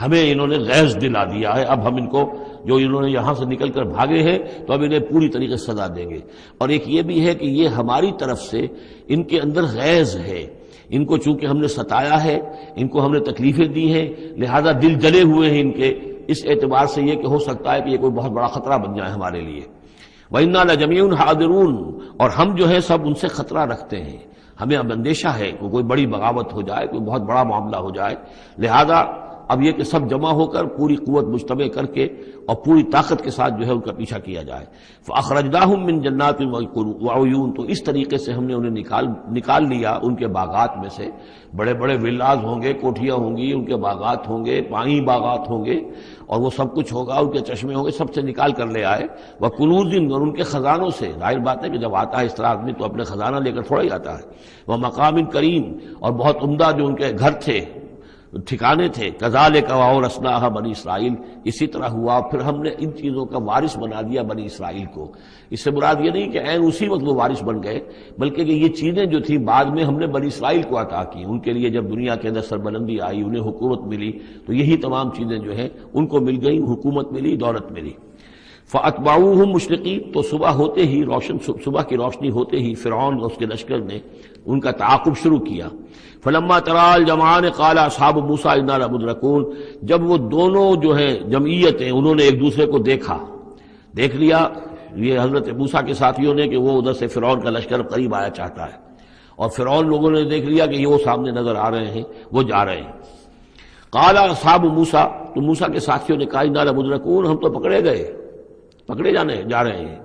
ہمیں انہوں نے غیظ دلا دیا ہے، اب ہم ان کو جو انہوں نے یہاں سے نکل کر بھاگے ہیں تو اب انہیں پوری طریقے سے سزا دیں گے. اور ایک یہ بھی ہے کہ یہ ہماری طرف سے ان کے اندر غیظ ہے، ان کو چونکہ ہم نے ستایا ہے، ان کو ہم نے تکلیفیں دی ہیں، لہذا دل جلے ہوئے ہیں ان کے، اس اعتبار سے یہ کہ ہو سکتا ہے کہ یہ کوئی بہت بڑا خطرہ بن جائے ہمارے لیے. وَإِنَّا لَجَمِيعٌ حَاذِرُونَ، اور ہم جو ہے سب ان سے خطرہ رکھتے ہیں، ہمیں اب اندیشہ ہے کہ کوئی بڑی بغاوت ہو جائے، کوئی بہت بڑا معاملہ ہو جائے، لہذا اب یہ کہ سب جمع ہو کر پوری قوت مجتمع کر کے اور پوری طاقت کے ساتھ جو ہے ان کا پیچھا کیا جائے. فَأَخْرَجْنَاهُم مِّن جَنَّاتٍ وَعُيُونٍ، تو اس طریقے سے ہم نے انہیں نکال لیا ان کے باغات میں سے، بڑے بڑے ولاز ہوں گے، کوٹھیاں ہوں گی، ان کے باغات ہوں گے، پانی باغات ہوں گے، اور وہ سب کچھ ہوگا، ان کے چشمے ہوں گے، سب سے نکال کر لے آئے. وَكُنُوزٍ، اور ان کے خزانوں سے، ظاہر بات ہے کہ جب آتا ہے اس طرح آدمی تو اپنے خزانہ لے کر تھوڑا ہی آتا ہے. وَمَقَامٍ کریم، اور بہت عمدہ جو ان کے گھر تھے، ٹھکانے تھے. کذالک وَأَوْرَثْنَاهَا بنی اسرائیل، اسی طرح ہوا پھر ہم نے ان چیزوں کا وارث بنا دیا بنی اسرائیل کو. اس سے مراد یہ نہیں کہ عین اسی وقت وہ وارث بن گئے، بلکہ کہ یہ چیزیں جو تھیں بعد میں ہم نے بنی اسرائیل کو عطا کی. ان کے لیے جب دنیا کے اندر سربلندی آئی، انہیں حکومت ملی، تو یہی تمام چیزیں جو ہیں ان کو مل گئیں، حکومت ملی، دولت ملی. فَأَتْبَعُوهُم مُشْرِقِينَ، تو صبح ہوتے ہی صبح کی روشنی ہوتے ہی فرعون اور اس کے لشکر نے ان کا تعاقب شروع کیا. فلما ترى الجمعان قال اصحاب موسیٰ انا لمدرکون، جب وہ دونوں جو ہیں جمعیتیں انہوں نے ایک دوسرے کو دیکھ لیا، یہ حضرت موسیٰ کے ساتھیوں نے کہ وہ ادھر سے فرعون کا لشکر قریب آیا چاہتا ہے، اور فرعون لوگوں نے دیکھ لیا کہ یہ وہ سامنے نظر آ رہے ہیں، وہ جا رہے ہیں. قال اصحاب موسیٰ، تو موسیٰ کے ساتھیوں نے کہا انا لمدرکون، ہم تو پکڑے جا رہے ہیں.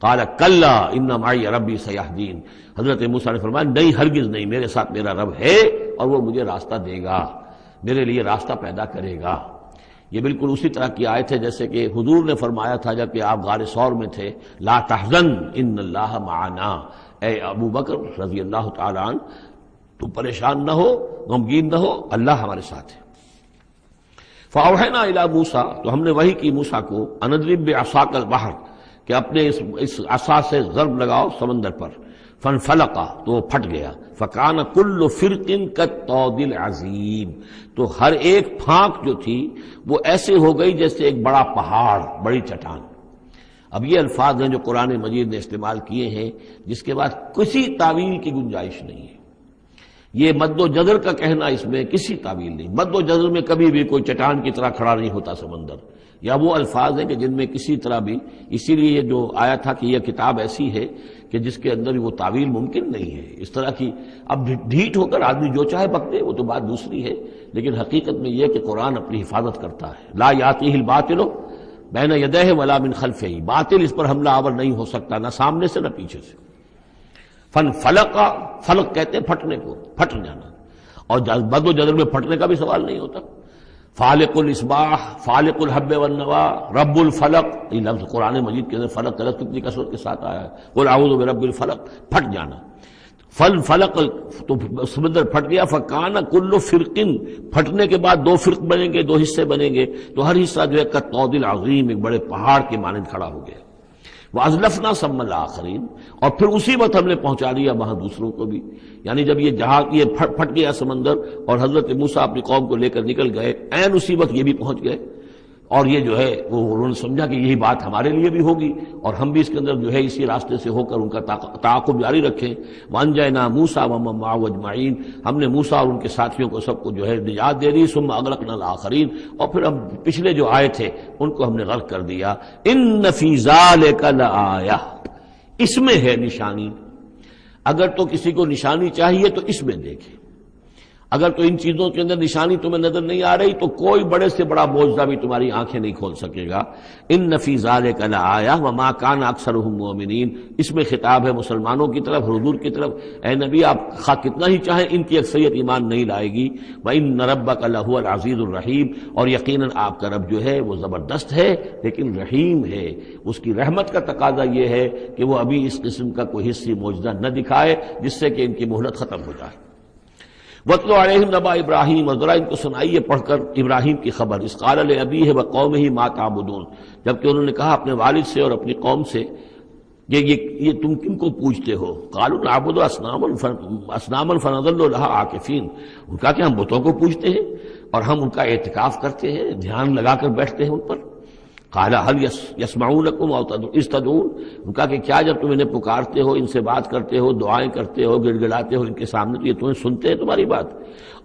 قال کلا ان معی ربی سیہدین، حضرت موسیٰ نے فرمایا نہیں، ہرگز نہیں، میرے ساتھ میرا رب ہے اور وہ مجھے راستہ دے گا، میرے لیے راستہ پیدا کرے گا. یہ بالکل اسی طرح کی آیت ہے جیسے کہ حضور نے فرمایا تھا جب کہ آپ غار ثور میں تھے، لا تحزن ان اللہ معنا، اے ابو بکر رضی اللہ تعالیٰ عنہ تم پریشان نہ ہو، غمگین نہ ہو، اللہ ہمارے ساتھ ہے. فاوحینا الی موسیٰ، تو ہم نے وحی کی موسیٰ کو، ان اضرب بعصاک البحر، کہ اپنے اس عصا سے ضرب لگاؤ سمندر پر. فانفلق، تو وہ پھٹ گیا. فکان کل فرق کالطود العظیم، تو ہر ایک پھانک جو تھی وہ ایسے ہو گئی جیسے ایک بڑا پہاڑ، بڑی چٹان. اب یہ الفاظ ہیں جو قرآن مجید نے استعمال کیے ہیں جس کے بعد کسی تعویل کی گنجائش نہیں ہے. یہ مد و جزر کا کہنا، اس میں کسی تعویل نہیں. مد و جزر میں کبھی بھی کوئی چٹان کی طرح کھڑا نہیں ہوتا سمندر، یا وہ الفاظ ہیں کہ جن میں کسی طرح بھی، اسی لیے یہ جو آیا تھا کہ یہ کتاب ایسی ہے کہ جس کے اندر وہ تعویل ممکن نہیں ہے اس طرح کی. اب ڈھیٹ ہو کر آدمی جو چاہے بک دے وہ تو بات دوسری ہے، لیکن حقیقت میں یہ کہ قرآن اپنی حفاظت کرتا ہے. لا یاتیہ الباطل بین یدیہ ولا من خلفہ، باطل اس پر حملہ آور نہیں ہو سکتا، نہ سامنے سے نہ پیچھے سے. فلق، فلق کہتے ہیں پھٹنے کو، پھٹ جانا، اور بد و جدر میں پھٹنے کا بھی سوال نہیں ہوتا. فالق الاصباح، فالق الحب والنوا، رب الفلق، یہ لفظ قرآن مجید کے اندر فلق کا لفظ کتنی کثرت کے ساتھ آیا ہے. قل اعوذ برب الفلق، پھٹ جانا. فلق، تو سمندر پھٹ گیا. فکان کل فرقن، پھٹنے کے بعد دو فرق بنیں گے، دو حصے بنیں گے، تو ہر حصہ جو ہے کالطود العظیم، ایک بڑے پہاڑ کے مانند کھڑا ہو گیا. وَأَزْلَفْنَا ثَمَّ الْآخَرِينَ، اور پھر اسی وقت ہم نے پہنچا دیا وہاں دوسروں کو بھی. یعنی جب یہ جہاز یہ پھٹ گیا سمندر اور حضرت موسیٰ اپنی قوم کو لے کر نکل گئے، عین اسی وقت یہ بھی پہنچ گئے. اور یہ جو ہے وہ انہوں نے سمجھا کہ یہی بات ہمارے لیے بھی ہوگی اور ہم بھی اس کے اندر جو ہے اسی راستے سے ہو کر ان کا تعاقب جاری رکھیں. وانجینا موسیٰ ومن معہ اجمعین، ہم نے موسیٰ اور ان کے ساتھیوں کو سب کو جو ہے نجات دے دی. ثم اغرقنا الآخرین، اور پھر ہم پچھلے جو آئے تھے ان کو ہم نے غرق کر دیا. ان فی ذالک لآیہ، اس میں ہے نشانی. اگر تو کسی کو نشانی چاہیے تو اس میں دیکھے. اگر تو ان چیزوں کے اندر نشانی تمہیں نظر نہیں آ رہی تو کوئی بڑے سے بڑا معجزہ بھی تمہاری آنکھیں نہیں کھول سکے گا. ان فی ذالک لآیہ وما کان اکثرهم مؤمنین، اس میں خطاب ہے مسلمانوں کی طرف، حضور کی طرف. اے نبی آپ خواہ کتنا ہی چاہیں ان کی اکثریت ایمان نہیں لائے گی. وان ربک لہو العزیز الرحیم، اور یقیناً آپ کا رب جو ہے وہ زبردست ہے لیکن رحیم ہے. اس کی رحمت کا تقاضا یہ ہے کہ وہ ابھی اس قسم کا کوئی حصی معجزہ نہ دکھائے جس سے کہ ان کی مہلت ختم ہو جائے. وَاتْلُ عَلَيْهِمْ نَبَأَ ابراہیم، اور ذرا ان کو سنائیے پڑھ کر ابراہیم کی خبر. اذ قَالَ لِأَبِيهِ وَقَوْمِهِ مَا تَعْبُدُونَ، جبکہ انہوں نے کہا اپنے والد سے اور اپنی قوم سے یہ تم کن کو پوجتے ہو؟ قَالُوا نَعْبُدُ أَصْنَامًا فَنَظَلُّ لَهَا عَاكِفِينَ، ان کا کہ ہم بتوں کو پوجتے ہیں اور ہم ان کا اعتکاف کرتے ہیں، دھیان لگا کر بیٹھتے ہیں ان پر. قال هل يسمعونكم او اذ تدعون، ان کا کہ کیا جب تم انہیں پکارتے ہو، ان سے بات کرتے ہو، دعائیں کرتے ہو، گڑ گڑاتے ہو ان کے سامنے تو یہ تمہیں سنتے ہیں تمہاری بات؟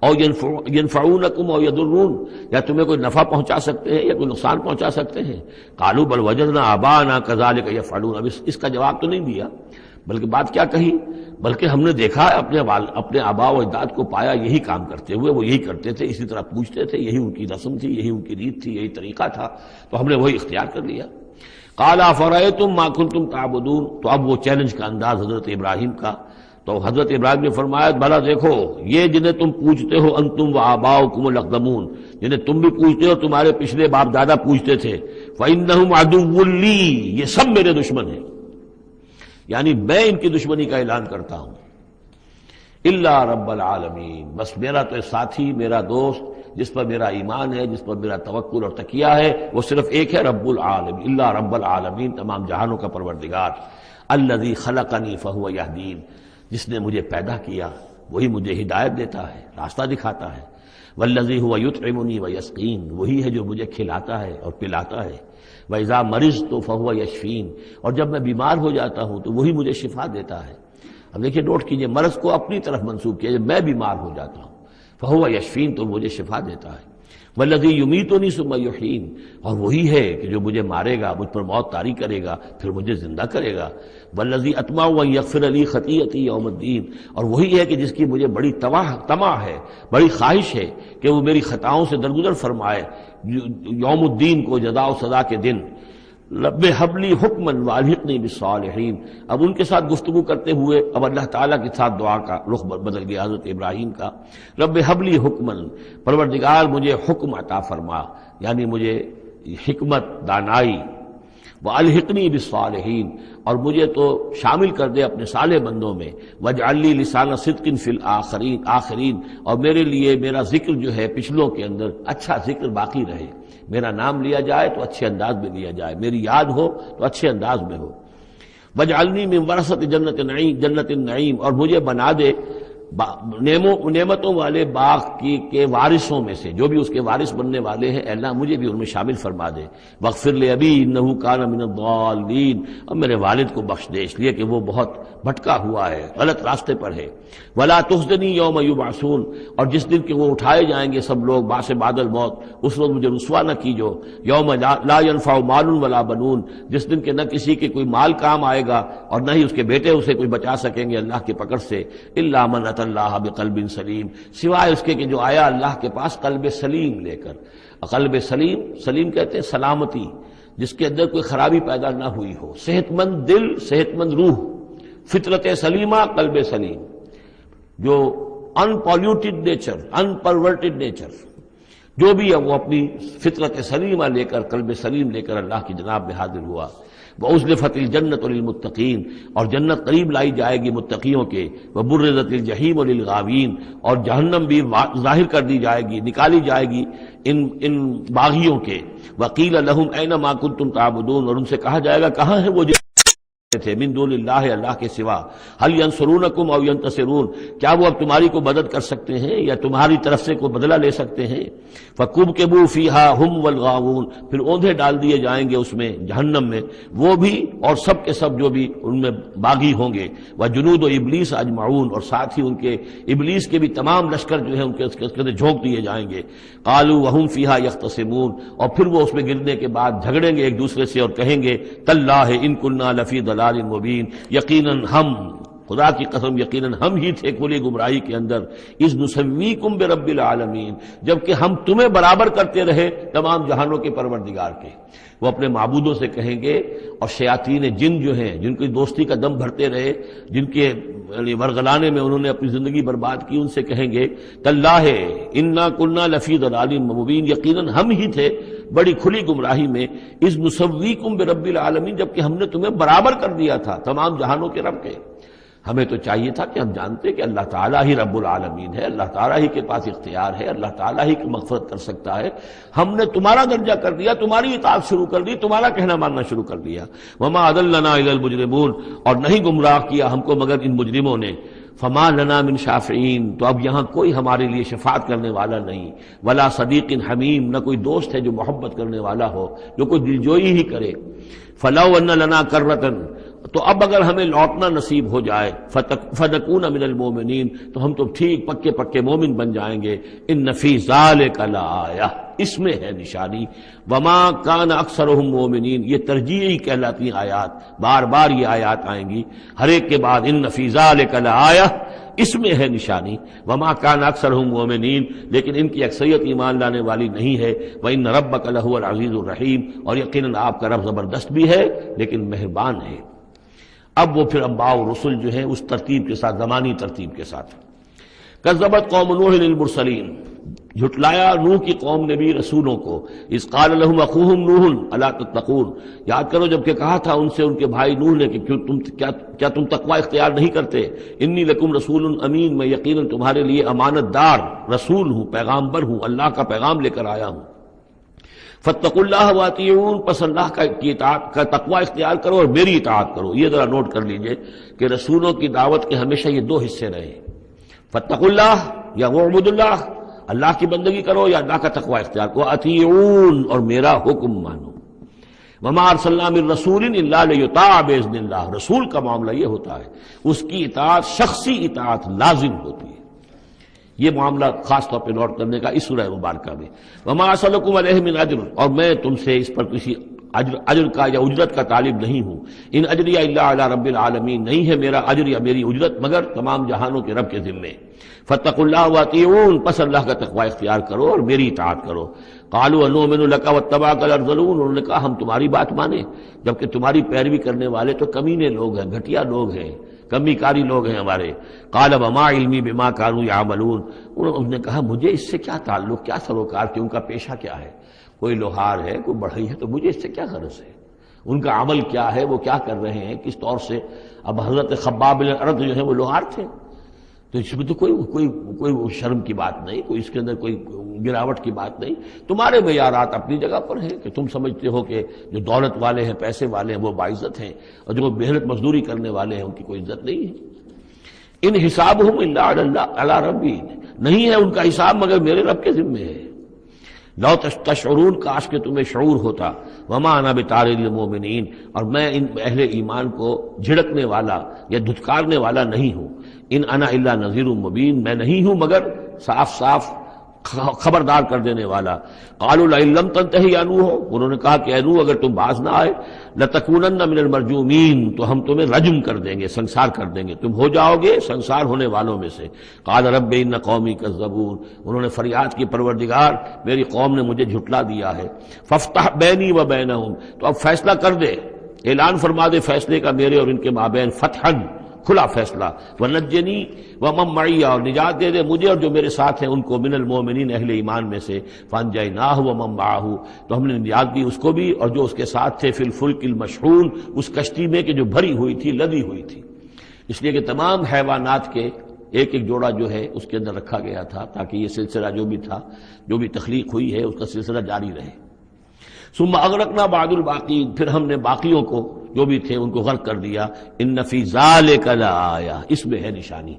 او ينفعونكم او يضرون، یا تمہیں کوئی نفع پہنچا سکتے ہیں یا کوئی نقصان پہنچا سکتے ہیں؟ قالوا بل وجدنا آباءنا كذلك يفعلون، اب اس کا جواب تو نہیں دیا بلکہ بات کیا کہی، بلکہ ہم نے دیکھا اپنے آباء و اجداد کو پایا یہی کام کرتے ہوئے، وہ یہی کرتے تھے، اسی طرح پوچھتے تھے، یہی ان کی رسم تھی، یہی ان کی ریت تھی، یہی طریقہ تھا، تو ہم نے وہی اختیار کر لیا. قال افرأيتم ما كنتم تعبدون، تو اب وہ چیلنج کا انداز حضرت ابراہیم کا. تو حضرت ابراہیم نے فرمایا بھلا دیکھو یہ جنہیں تم پوجتے ہو، انتم و آباؤکم الاقدمون، جنہیں تم بھی پوجتے ہو تمہارے پچھلے باپ دادا پوجتے تھے، فإنہم عدو لی، یہ سب میرے دشمن ہیں، یعنی میں ان کی دشمنی کا اعلان کرتا ہوں. الا رب العالمین، بس میرا تو ساتھی، میرا دوست جس پر میرا ایمان ہے، جس پر میرا توکل اور تکیہ ہے، وہ صرف ایک ہے، رب العالمین، الا رب العالمین، تمام جہانوں کا پروردگار. الذی خلقنی فہو یہدین، جس نے مجھے پیدا کیا وہی مجھے ہدایت دیتا ہے، راستہ دکھاتا ہے. والذی هو یطعمنی ویسقین، وہی ہے جو مجھے کھلاتا ہے اور پلاتا ہے. وَإِذَا مَرِضْتُ فَهُوَ يَشْفِينِ، اور جب میں بیمار ہو جاتا ہوں تو وہی مجھے شفا دیتا ہے. اب دیکھیے نوٹ کیجئے، مرض کو اپنی طرف منسوب کیا، جب میں بیمار ہو جاتا ہوں فَهُوَ يَشْفِينِ، تو مجھے شفا دیتا ہے. وَالَّذِي يُمِيتُنِي ثُمَّ يُحْيِينِ، اور وہی ہے کہ جو مجھے مارے گا، مجھ پر موت طاری کرے گا، پھر مجھے زندہ کرے گا. وَالَّذِي أَطْمَعُ أَن يَغْفِرَ لِي خَطِيئَتِي يَوْمَ الدِّينِ، اور وہی ہے کہ جس کی مجھے بڑی طمع ہے، بڑی خواہش ہے کہ وہ میری خطاؤں سے درگزر فرمائے یوم الدین کو، جزا و سزا کے دن. رب ہب لی حکما والحقنی بالصالحین، اب ان کے ساتھ گفتگو کرتے ہوئے اب اللہ تعالیٰ کے ساتھ دعا کا رخ بدل گیا حضرت ابراہیم کا. رب ہب لی حکما، پروردگار مجھے حکم عطا فرما، یعنی مجھے حکمت، دانائی. والحقنی بالصالحین، اور مجھے تو شامل کر دے اپنے صالح بندوں میں. واجعل لی لسان صدق فی الآخرین، اور میرے لیے میرا ذکر جو ہے پچھلوں کے اندر اچھا ذکر باقی رہے، میرا نام لیا جائے تو اچھے انداز میں لیا جائے، میری یاد ہو تو اچھے انداز میں ہو. واجعلنی من ورثۃ جنت النعیم، اور مجھے بنا دے نعمتوں والے باغ کے وارثوں میں سے، جو بھی اس کے وارث بننے والے ہیں، اے اللہ مجھے بھی ان میں شامل فرما دے. واغفر لأبی انہ کان من الضالین، اور میرے والد کو بخش دے اس لیے کہ وہ بہت بھٹکا ہوا ہے، غلط راستے پر ہے. ولا تخزنی یوم یبعثون، اور جس دن کہ وہ اٹھائے جائیں گے سب لوگ بعث بعد الموت، اس وقت مجھے رسوا نہ کیجو. یوم لا ينفع مال ولا بنون، جس دن کہ نہ کسی کے کوئی مال کام آئے گا اور نہ ہی اس کے بیٹے اسے کوئی بچا سکیں گے اللہ کی پکڑ سے. الا من اتى اللہ بقلب سلیم، سوائے اس کے کہ جو آیا اللہ کے پاس قلب سلیم لے کر. قلب سلیم کہتے ہیں سلامتی، جس کے اندر کوئی خرابی پیدا نہ ہوئی ہو، صحت مند دل، صحت مند روح، فطرت سلیمہ، قلب سلیم، جو ان پالیوٹیڈ نیچر، ان پرورٹڈ نیچر، جو بھی ہے وہ اپنی فطرت سلیمہ لے کر، قلب سلیم لے کر اللہ کی جناب میں حاضر ہوا. وَأُزْلِفَتِ الْجَنَّةُ لِلْمُتَّقِينَ، اور جنت قریب لائی جائے گی متقیوں کے. وَبُرِّزَتِ الْجَحِيمُ لِلْغَاوِينَ، اور جہنم بھی ظاہر کر دی جائے گی، نکالی جائے گی ان باغیوں کے. وَقِيلَ لَهُمْ أَيْنَ مَا كُنتُمْ تَعْبُدُونَ، اور ان سے کہا جائے گا کہاں ہے وہ تھے من دون اللہ اللہ کے سوا هل ينصرونکم او ينتصرون کیا وہ اب تمہاری کو مدد کر سکتے ہیں یا تمہاری طرف سے کوئی بدلہ لے سکتے ہیں فَكُبْكِبُوا فِيهَا هُمْ وَالْغَاوُونَ پھر اوندھے ڈال دیے جائیں گے اس میں جہنم میں وہ بھی اور سب کے سب جو بھی ان میں باغی ہوں گے وَجُنُودُ إِبْلِيسَ أَجْمَعُونَ اور ساتھ ہی ان کے ابلیس کے بھی تمام لشکر جو ہیں ان کے اس کے جھونک دیے جائیں گے قَالُوا وَهُمْ فِيهَا يَخْتَصِمُونَ اور پھر وہ اس میں گرنے کے بعد جھگڑیں گے ایک دوسرے سے اور کہیں گے تَاللَّهِ إِن كُنَّا لَفِي ضلال مبین یقیناً ہم خدا کی قسم یقیناً ہم ہی تھے کھلی گمراہی کے اندر اذ نسویکم برب العالمین جبکہ ہم تمہیں برابر کرتے رہے تمام جہانوں کے پروردگار کے وہ اپنے معبودوں سے کہیں گے اور شیاطین جن جو ہیں جن کی دوستی کا دم بھرتے رہے جن کے ورگلانے میں انہوں نے اپنی زندگی برباد کی ان سے کہیں گے تاللہ انا کنا لفی ضلال مبین یقیناً ہم ہی تھے بڑی کھلی گمراہی میں اذ نسویکم برب العالمین جبکہ ہم نے تمہیں برابر کر دیا تھا تمام جہانوں کے رب کے ہمیں تو چاہیے تھا کہ ہم جانتے کہ اللہ تعالیٰ ہی رب العالمین ہے اللہ تعالیٰ ہی کے پاس اختیار ہے اللہ تعالیٰ ہی کی مغفرت کر سکتا ہے ہم نے تمہارا درجہ کر دیا تمہاری اطاعت شروع کر دی تمہارا کہنا ماننا شروع کر دیا وما اضلنا الا المجرمون اور نہیں گمراہ کیا ہم کو مگر ان مجرموں نے فما لنا من شافعین تو اب یہاں کوئی ہمارے لیے شفاعت کرنے والا نہیں ولا صدیق حمیم نہ کوئی دوست ہے جو محبت کرنے والا ہو جو کوئی دلجوئی ہی کرے فلو ان لنا کرۃ تو اب اگر ہمیں لوٹنا نصیب ہو جائے فنکون من المومنین تو ہم تو ٹھیک پکے پکے مومن بن جائیں گے ان فی ذلک لآیہ اس میں ہے نشانی وما کان اکثرهم مومنین یہ ترجیحی کہلاتی آیات بار بار یہ آیات آئیں گی ہر ایک کے بعد ان فی ذلک لآیہ اس میں ہے نشانی وما کان اکثرهم مومنین لیکن ان کی اکثریت ایمان لانے والی نہیں ہے وان ربک لہو العزیز الرحیم اور یقیناً آپ کا رب زبردست بھی ہے لیکن مہربان ہے اب وہ پھر انبیاء و رسل جو ہیں اس ترتیب کے ساتھ زمانی ترتیب کے ساتھ کذبت قوم نوح المرسلین جھٹلایا نوح کی قوم نے بھی رسولوں کو اذ قال لهم اخوهم نوح الا تتقون یاد کرو جب کہ کہا تھا ان سے ان کے بھائی نوح نے کہ کیا تم تقوی اختیار نہیں کرتے انی لکم رسول امین میں یقیناً تمہارے لیے امانت دار رسول ہوں پیغامبر ہوں اللہ کا پیغام لے کر آیا ہوں فاتقوا اللہ واطیعون پس اللہ کی اطاعت کا تقوی اختیار کرو اور میری اطاعت کرو یہ ذرا نوٹ کر لیجئے کہ رسولوں کی دعوت کے ہمیشہ یہ دو حصے رہے فاتقوا اللہ یا وعبدوا اللہ اللہ کی بندگی کرو یا اللہ کا تقوی اختیار کرو اطیعون اور میرا حکم مانو وما ارسلنا من رسول الا لیطاع باذن اللہ رسول کا معاملہ یہ ہوتا ہے اس کی اطاعت شخصی اطاعت لازم ہوتی ہے یہ معاملہ خاص طور پہ نوٹ کرنے کا اس سورہ مبارکہ میں وما اسألکم علیہ من اجر اور میں تم سے اس پر کسی اجر کا یا اجرت کا طالب نہیں ہوں ان اجریہ الا علی رب العالمین نہیں ہے میرا اجر یا میری اجرت مگر تمام جہانوں کے رب کے ذمے فاتقوا اللہ واطیعون پس اللہ کا تقوی اختیار کرو اور میری اطاعت کرو قالوا انؤمن لک واتبعک الارذلون انہوں نے کہا ہم تمہاری بات مانیں جبکہ تمہاری پیروی کرنے والے تو کمینے لوگ ہیں گھٹیا لوگ ہیں کمی کاری لوگ ہیں ہمارے قال وما علمی بما كانوا يعملون انہوں نے کہا مجھے اس سے کیا تعلق کیا سروکار کہ ان کا پیشہ کیا ہے کوئی لوہار ہے کوئی بڑھئی ہے تو مجھے اس سے کیا غرض ہے ان کا عمل کیا ہے وہ کیا کر رہے ہیں کس طور سے اب حضرت خباب بن الارت جو ہیں وہ لوہار تھے تو اس میں تو کوئی شرم کی بات نہیں کوئی اس کے اندر کوئی گراوٹ کی بات نہیں تمہارے معیارات اپنی جگہ پر ہیں کہ تم سمجھتے ہو کہ جو دولت والے ہیں پیسے والے ہیں وہ باعزت ہیں اور جو محنت مزدوری کرنے والے ہیں ان کی کوئی عزت نہیں ہے ان حسابہم الا علی ربی نہیں ہے ان کا حساب مگر میرے رب کے ذمے ہے لو تشعرون کاش کہ تمہیں شعور ہوتا وما انا بطارد المؤمنین اور میں ان اہل ایمان کو جھڑکنے والا یا دھتکارنے والا نہیں ہوں ان انا الا نذیر مبین میں نہیں ہوں مگر صاف صاف خبردار کر دینے والا قالوا لئن لم تنتهي يا نوح انہوں نے کہا کہ اے نوح اگر تم باز نہ آئے لتكونن من المرجومین تو ہم تمہیں رجم کر دیں گے سنسار کر دیں گے تم ہو جاؤ گے سنسار ہونے والوں میں سے قال رب ان قومی كذبون انہوں نے فریاد کی پروردگار میری قوم نے مجھے جھٹلا دیا ہے فافتح بینی و بینہم تو اب فیصلہ کر دے اعلان فرما دے فیصلے کا میرے اور ان کے مابین فتحا کھلا فیصلہ ونجنی ومن معی اور نجات دے دے مجھے اور جو میرے ساتھ ہیں ان کو من المؤمنین اہل ایمان میں سے فانجیناہ ومن معہ تو ہم نے نجات دی اس کو بھی اور جو اس کے ساتھ تھے فی الفلک المشحون اس کشتی میں کہ جو بھری ہوئی تھی لدی ہوئی تھی اس لیے کہ تمام حیوانات کے ایک ایک جوڑا جو ہے اس کے اندر رکھا گیا تھا تاکہ یہ سلسلہ جو بھی تھا جو بھی تخلیق ہوئی ہے اس کا سلسلہ جاری رہے ثم اغرقنا بعد الباقین پھر ہم نے باقیوں کو جو بھی تھے ان کو غرق کر دیا. ان فی ذالک لآیہ، اس میں ہے نشانی.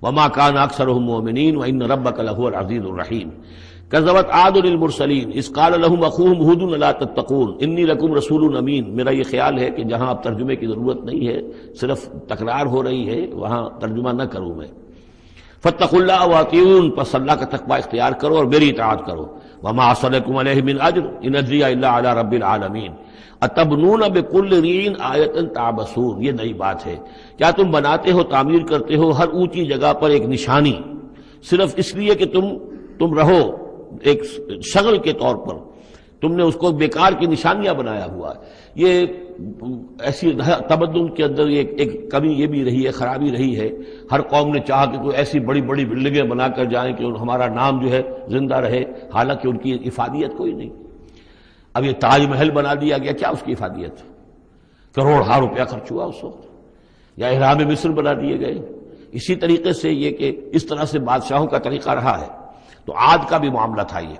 وما کان اکثرهم مؤمنین وان ربک لہو العزیز الرحیم. کذبت عاد المرسلین اذ قال لهم اخوهم ہود الا تتقون انی لکم رسول امین. میرا یہ خیال ہے کہ جہاں اب ترجمے کی ضرورت نہیں ہے، صرف تکرار ہو رہی ہے، وہاں ترجمہ نہ کروں میں. فاتقوا اللہ واطیعون، پس اللہ کا تقوی اختیار کرو اور میری اطاعت کرو. وما اسألکم علیہ من اجر ان اجری الا علی رب العالمین. اتبنون بکل ریع آیۃ تعبثون. یہ نئی بات ہے. کیا تم بناتے ہو، تعمیر کرتے ہو ہر اونچی جگہ پر ایک نشانی، صرف اس لیے کہ تم رہو ایک شغل کے طور پر، تم نے اس کو بیکار کی نشانیاں بنایا ہوا ہے. یہ ایسی تمدن کے اندر ایک کمی یہ بھی رہی ہے، خرابی رہی ہے. ہر قوم نے چاہا کہ کوئی ایسی بڑی بڑی بلڈنگیں بنا کر جائیں کہ ہمارا نام جو ہے زندہ رہے، حالانکہ ان کی افادیت کوئی نہیں. اب یہ تاج محل بنا دیا گیا، کیا اس کی افادیت؟ کروڑوں روپیہ خرچ ہوا اس وقت. یا اہرام مصر بنا دیے گئے. اسی طریقے سے یہ کہ اس طرح سے بادشاہوں کا طریقہ رہا ہے. تو عاد کا بھی معاملہ تھا یہ.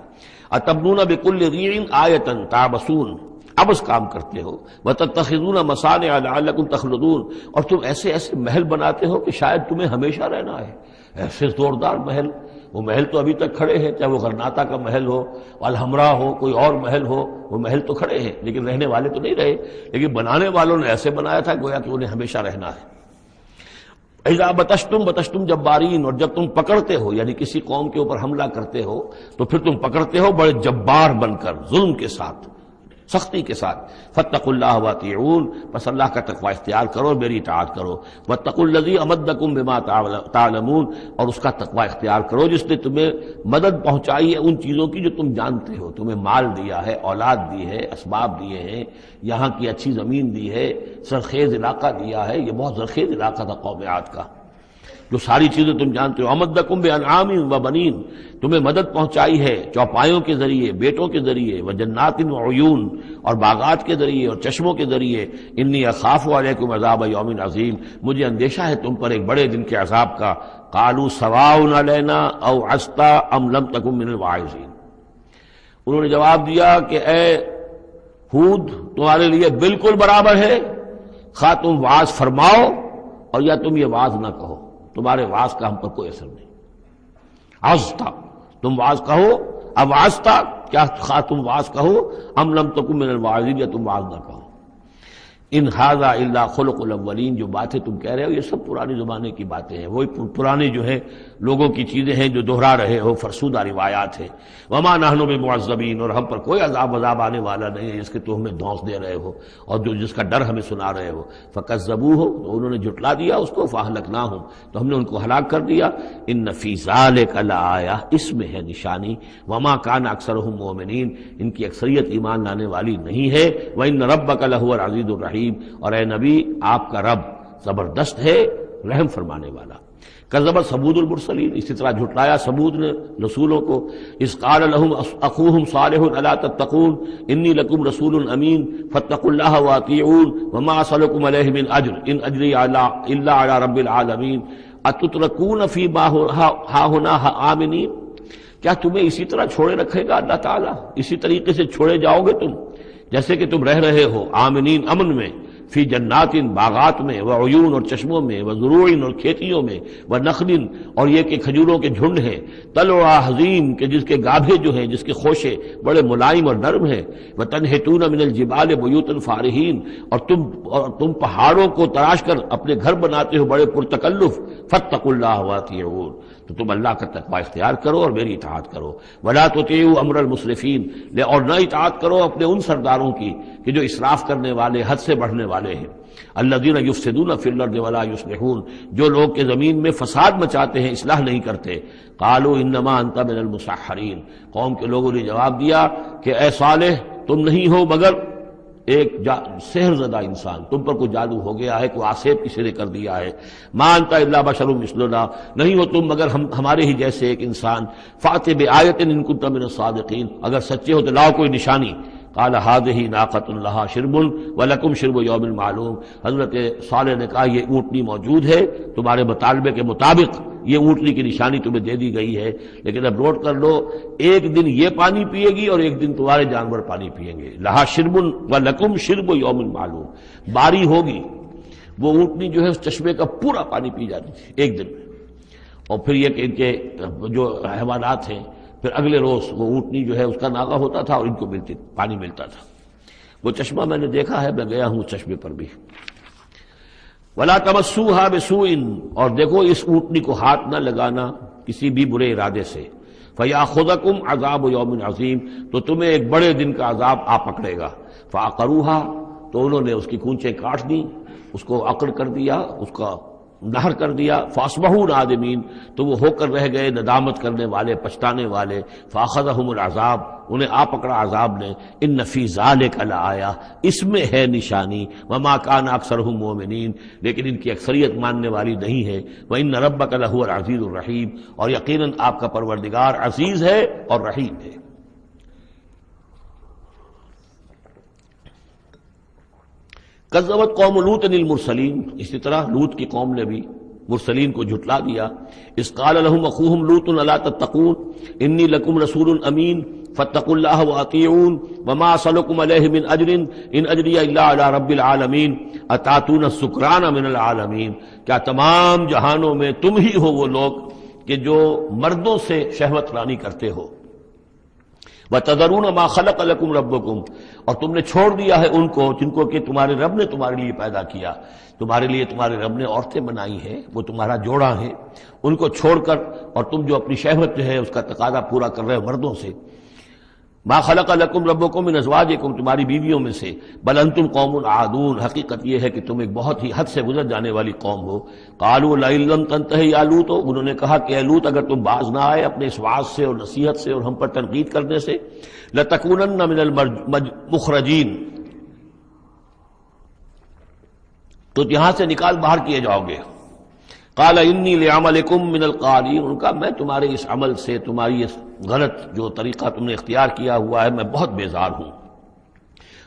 اتبنون بکل ریع آیۃ تعبثون، عبث کام کرتے ہو. وتتخذون مصانع لعلکم تخلدون، اور تم ایسے ایسے محل بناتے ہو کہ شاید تمہیں ہمیشہ رہنا ہے. ایسے زوردار محل، وہ محل تو ابھی تک کھڑے ہیں، چاہے وہ غرناطہ کا محل ہو، الحمراء ہو، کوئی اور محل ہو، وہ محل تو کھڑے ہیں لیکن رہنے والے تو نہیں رہے. لیکن بنانے والوں نے ایسے بنایا تھا گویا کہ انہیں ہمیشہ رہنا ہے. اذا بطشتم جبارین، اور جب تم پکڑتے ہو، یعنی کسی قوم کے اوپر حملہ کرتے ہو تو پھر تم پکڑتے ہو بڑے جبار بن کر، ظلم کے ساتھ، سختی کے ساتھ. فاتقوا اللہ واطیعون، پس اللہ کا تقوی اختیار کرو اور میری اطاعت کرو. واتقوا الذی امدکم بما تعلمون، اور اس کا تقوی اختیار کرو جس نے تمہیں مدد پہنچائی ہے ان چیزوں کی جو تم جانتے ہو. تمہیں مال دیا ہے، اولاد دی ہے، اسباب دیے ہیں، یہاں کی اچھی زمین دی ہے، زرخیز علاقہ دیا ہے. یہ بہت زرخیز علاقہ تھا قوم عاد کا. جو ساری چیزیں تم جانتے ہو. امدکم بانعام و بنین، تمہیں مدد پہنچائی ہے چوپایوں کے ذریعے، بیٹوں کے ذریعے، وجنات وعیون، اور باغات کے ذریعے اور چشموں کے ذریعے. انی اخاف علیکم عذاب یوم عظیم، مجھے اندیشہ ہے تم پر ایک بڑے دن کے عذاب کا. قالوا سواء علینا او عصت ام لم تکن من الواعظین. انہوں نے جواب دیا کہ اے ہود، تمہارے لیے بالکل برابر ہے، خواہ تم واعظ فرماؤ اور یا تم یہ واعظ نہ کہو، تمہارے واعظ کا ہم پر کوئی اثر نہیں. عظتا، تم واعظ کہو. اب عظتا، کیا خواہ تم واعظ کہو، ام لم تکن من الواعظین، یا تم واعظ نہ کہو. ان ھذا الا خلق الاولین، جو باتیں تم کہہ رہے ہو یہ سب پرانے زمانے کی باتیں ہیں، وہی پرانے جو ہیں لوگوں کی چیزیں ہیں جو دہرا رہے ہو، فرسودہ روایات ہیں. وما نحن بمعذبین، اور ہم پر کوئی عذاب آنے والا نہیں ہے جس کے تو ہمیں دھونس دے رہے ہو اور جس کا ڈر ہمیں سنا رہے ہو. فکذبوہ، تو انہوں نے جھٹلا دیا اس کو. فاہلکناہم، تو ہم نے ان کو ہلاک کر دیا. ان فی ذلک لآیہ، اس میں ہے نشانی. وما کان اکثرہم مؤمنین، ان کی اکثریت ایمان لانے والی نہیں ہے. وان ربک لہو العزیز الرحیم، اور اے نبی آپ کا رب زبردست ہے، رحم فرمانے والا. کذبت ثمود المرسلین، اسی طرح جھٹلایا ثمود نے رسولوں کو. اذ قال لهم اخوهم صالح الا تتقون انی لکم رسول امین فاتقوا اللہ واطیعون وما اسألکم علیہ من اجر ان اجری الا علی رب العالمین اتترکون فیما ہاہنا آمنین. کیا تمہیں اسی طرح چھوڑے رکھے گا اللہ تعالیٰ؟ اسی طریقے سے چھوڑے جاؤ گے تم جیسے کہ تم رہ رہے ہو آمنین، امن میں، فی جنات، باغات میں، وعیون، اور چشموں میں، وزروع، اور کھیتیوں میں، ونخل، اور یہ کہ کھجوروں کے جھنڈ ہیں، طلعها حظیم، کہ جس کے گابھے جو ہیں، جس کے خوشے بڑے ملائم اور نرم ہیں. وتنحتون من الجبال بیوتا فارہین، اور تم پہاڑوں کو تراش کر اپنے گھر بناتے ہو بڑے پرتکلف. فاتقوا اللہ واطیعون، تو تم اللہ کا تقوی اختیار کرو اور میری اطاعت کرو. ولا تطیعوا امر المسرفین، اور نہ اطاعت کرو اپنے ان سرداروں کی کہ جو اسراف کرنے والے، حد سے بڑھنے والے ہیں. الذین یفسدون فی الارض ولا یصلحون، جو لوگ کہ زمین میں فساد مچاتے ہیں، اصلاح نہیں کرتے. قالوا انما انت من المسحرین، قوم کے لوگوں نے جواب دیا کہ اے صالح تم نہیں ہو مگر ایک سحر زدہ انسان، تم پر کوئی جادو ہو گیا ہے، کوئی آسیب کسی نے کر دیا ہے. ما انت الا بشر مثلنا، نہیں ہو تم مگر ہمارے ہی جیسے ایک انسان. فأت بآیۃ ان کنت من الصادقین، اگر سچے ہو تو لاؤ کوئی نشانی. قال هذه ناقۃ لها شرب ولکم شرب یوم معلوم، حضرت صالح نے کہا یہ اونٹنی موجود ہے تمہارے مطالبے کے مطابق یہ اونٹنی کی نشانی تمہیں دے دی گئی ہے، لیکن اب نوٹ کر لو، ایک دن یہ پانی پیے گی اور ایک دن تمہارے جانور پانی پیئیں گے۔ لہا شرب ولکم شرب یوم معلوم، باری ہوگی، وہ اونٹنی جو ہے اس چشمے کا پورا پانی پی جاتی تھی ایک دن میں، اور پھر یہ کہ ان کے جو حیوانات ہیں پھر اگلے روز وہ اونٹنی جو ہے اس کا ناغہ ہوتا تھا اور ان کو پانی ملتا تھا۔ وہ چشمہ میں نے دیکھا ہے، میں گیا ہوں اس چشمے پر بھی۔ وَلَا تَمَسُّوهَا بِسُوءٍ، اور دیکھو اس اونٹنی کو ہاتھ نہ لگانا کسی بھی برے ارادے سے، فَيَأْخُذَكُمْ عَذَابُ يَوْمٍ عَظِيمٍ، تو تمہیں ایک بڑے دن کا عذاب آ پکڑے گا۔ فَعَقَرُوهَا، تو انہوں نے اس کی کونچیں کاٹ دیں، اس کو عقر کر دیا، اس کا نہر کر دیا۔ فَأَصْبَحُوا نَادِمِينَ، تو وہ ہو کر رہ گئے ندامت کرنے والے، پچھتانے والے۔ فَأَخَذَهُمُ الْعَذَابُ، انہیں آ پکڑا عذاب نے۔ إِنَّ فِي ذَلِكَ لَآيَةً، اس میں ہے نشانی۔ وَمَا كَانَ أَكْثَرُهُم مُؤْمِنِينَ، لیکن ان کی اکثریت ماننے والی نہیں ہے۔ وَإِنَّ رَبَّكَ لَهُوَ الْعَزِيزُ الرَّحِيمُ، اور یقیناً آپ کا پروردگار عزیز ہے اور رحیم ہے۔ کذبت قوم لوط المرسلین، اسی طرح لوط کی قوم نے بھی مرسلین کو جھٹلا دیا۔ اذ قال لهم اخوهم لوط الا تتقون انی لکم رسول امین فاتقوا اللہ واطیعون وما اسألکم علیہ من اجر ان اجری الا علی رب العالمین اتاتون السکران من العالمین، کیا تمام جہانوں میں تم ہی ہو وہ لوگ کہ جو مردوں سے شہوت رانی کرتے ہو۔ وَتَذَرُونَ مَا خَلَقَ لَكُمْ رَبُّكُمْ، اور تم نے چھوڑ دیا ہے ان کو جن کو کہ تمہارے رب نے تمہارے لیے پیدا کیا، تمہارے لیے تمہارے رب نے عورتیں بنائی ہیں، وہ تمہارا جوڑا ہے، ان کو چھوڑ کر اور تم جو اپنی شہوت جو ہے اس کا تقاضا پورا کر رہے ہو مردوں سے۔ ما خلق لکم ربکم من ازواجکم، تمہاری بیویوں میں سے، بل انتم قوم عادون، حقیقت یہ ہے کہ تم ایک بہت ہی حد سے گزر جانے والی قوم ہو۔ قالوا لئن لم تنتهِ یا لوط، انہوں نے کہا کہ اے لوط اگر تم باز نہ آئے اپنے اس وعظ سے اور نصیحت سے اور ہم پر تنقید کرنے سے، لتکونن من المخرجین، تو یہاں سے نکال باہر کیے جاؤ گے۔ قال انی لعملکم من القالین، ان کا میں تمہارے اس عمل سے، تمہاری اس غلط جو طریقہ تم نے اختیار کیا ہوا ہے، میں بہت بیزار ہوں۔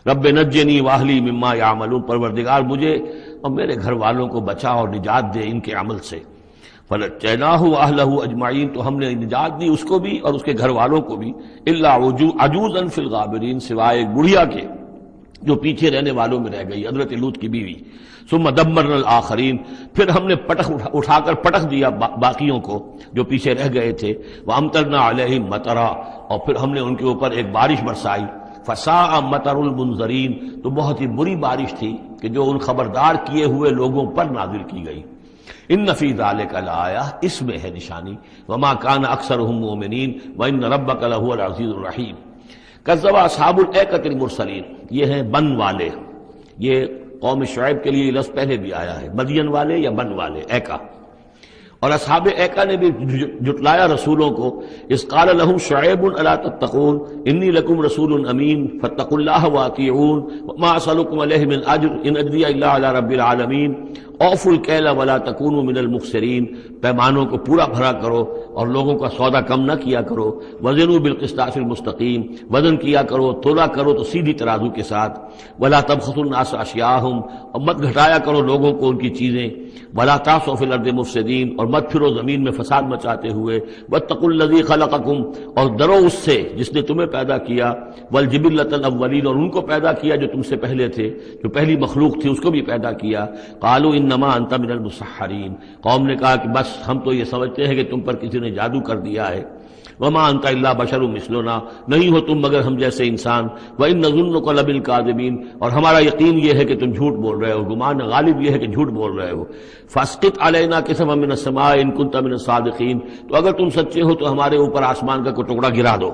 رب نجنی واہلی مما یعملون، پروردگار مجھے اور میرے گھر والوں کو بچا اور نجات دے ان کے عمل سے۔ فنجیناہ واہلہ اجمعین، تو ہم نے نجات دی اس کو بھی اور اس کے گھر والوں کو بھی، الا عجوزا فی الغابرین، سوائے ایک بڑھیا کے جو پیچھے رہنے والوں میں رہ گئی، حضرت لوط کی بیوی۔ ثم دمرنا الآخرین، پھر ہم نے اٹھا کر پٹخ دیا باقیوں کو جو پیچھے رہ گئے تھے۔ وامطرنا علیہم مطرا، اور پھر ہم نے ان کے اوپر ایک بارش برسائی۔ فساء مطر المنذرین، تو بہت ہی بری بارش تھی کہ جو ان خبردار کیے ہوئے لوگوں پر نازل کی گئی۔ ان فی ذلک لآیہ، اس میں ہے نشانی۔ وما کان اکثرهم مؤمنین وان ربک لہو العزیز الرحیم۔ کذب اصحاب الایکۃ المرسلین، یہ ہیں بن والے، یہ قوم شعیب کے لیے یہ لفظ پہلے بھی آیا ہے، مدین والے یا بن والے، ایکا۔ اور اصحاب ایکا نے بھی جھٹلایا رسولوں کو۔ اذ قال لهم شعیب الا تتقون انی لکم رسول امین فاتقوا اللہ واطیعون وما اسألکم علیہ من اجر ان اجری الا علی رب العالمین اوفوا الکیل ولا تکونوا من المخسرین، پیمانوں کو پورا بھرا کرو اور لوگوں کا سودا کم نہ کیا کرو۔ وزنوا بالقسطاس المستقیم، وزن کیا کرو، تولا کرو تو سیدھی ترازو کے ساتھ۔ ولا تبخسوا الناس اشیاءهم، اور مت گھٹایا کرو لوگوں کو ان کی چیزیں۔ ولا تعثوا فی الارض مفسدین، اور مت پھرو زمین میں فساد مچاتے ہوئے۔ واتقوا الذی خلقکم، اور ڈرو اس سے جس نے تمہیں پیدا کیا۔ والجبلۃ الاولین، اور ان کو پیدا کیا جو تم سے پہلے تھے، جو پہلی مخلوق تھی اس کو بھی پیدا کیا۔ قالوا انما انت من المسحرین، قوم نے کہا کہ بس ہم تو یہ سمجھتے ہیں کہ تم پر کسی نے جادو کر دیا ہے۔ وما انت الا بشر مثلنا، نہیں ہو تم مگر ہم جیسے انسان۔ وان نظنک لمن الکاذبین، اور ہمارا یقین یہ ہے کہ تم جھوٹ بول رہے ہو، گمان غالب یہ ہے کہ جھوٹ بول رہے ہو۔ فاسقط علینا کسفا من السماء ان کنت من الصادقین، تو اگر تم سچے ہو تو ہمارے اوپر آسمان کا کوئی ٹکڑا گرا دو۔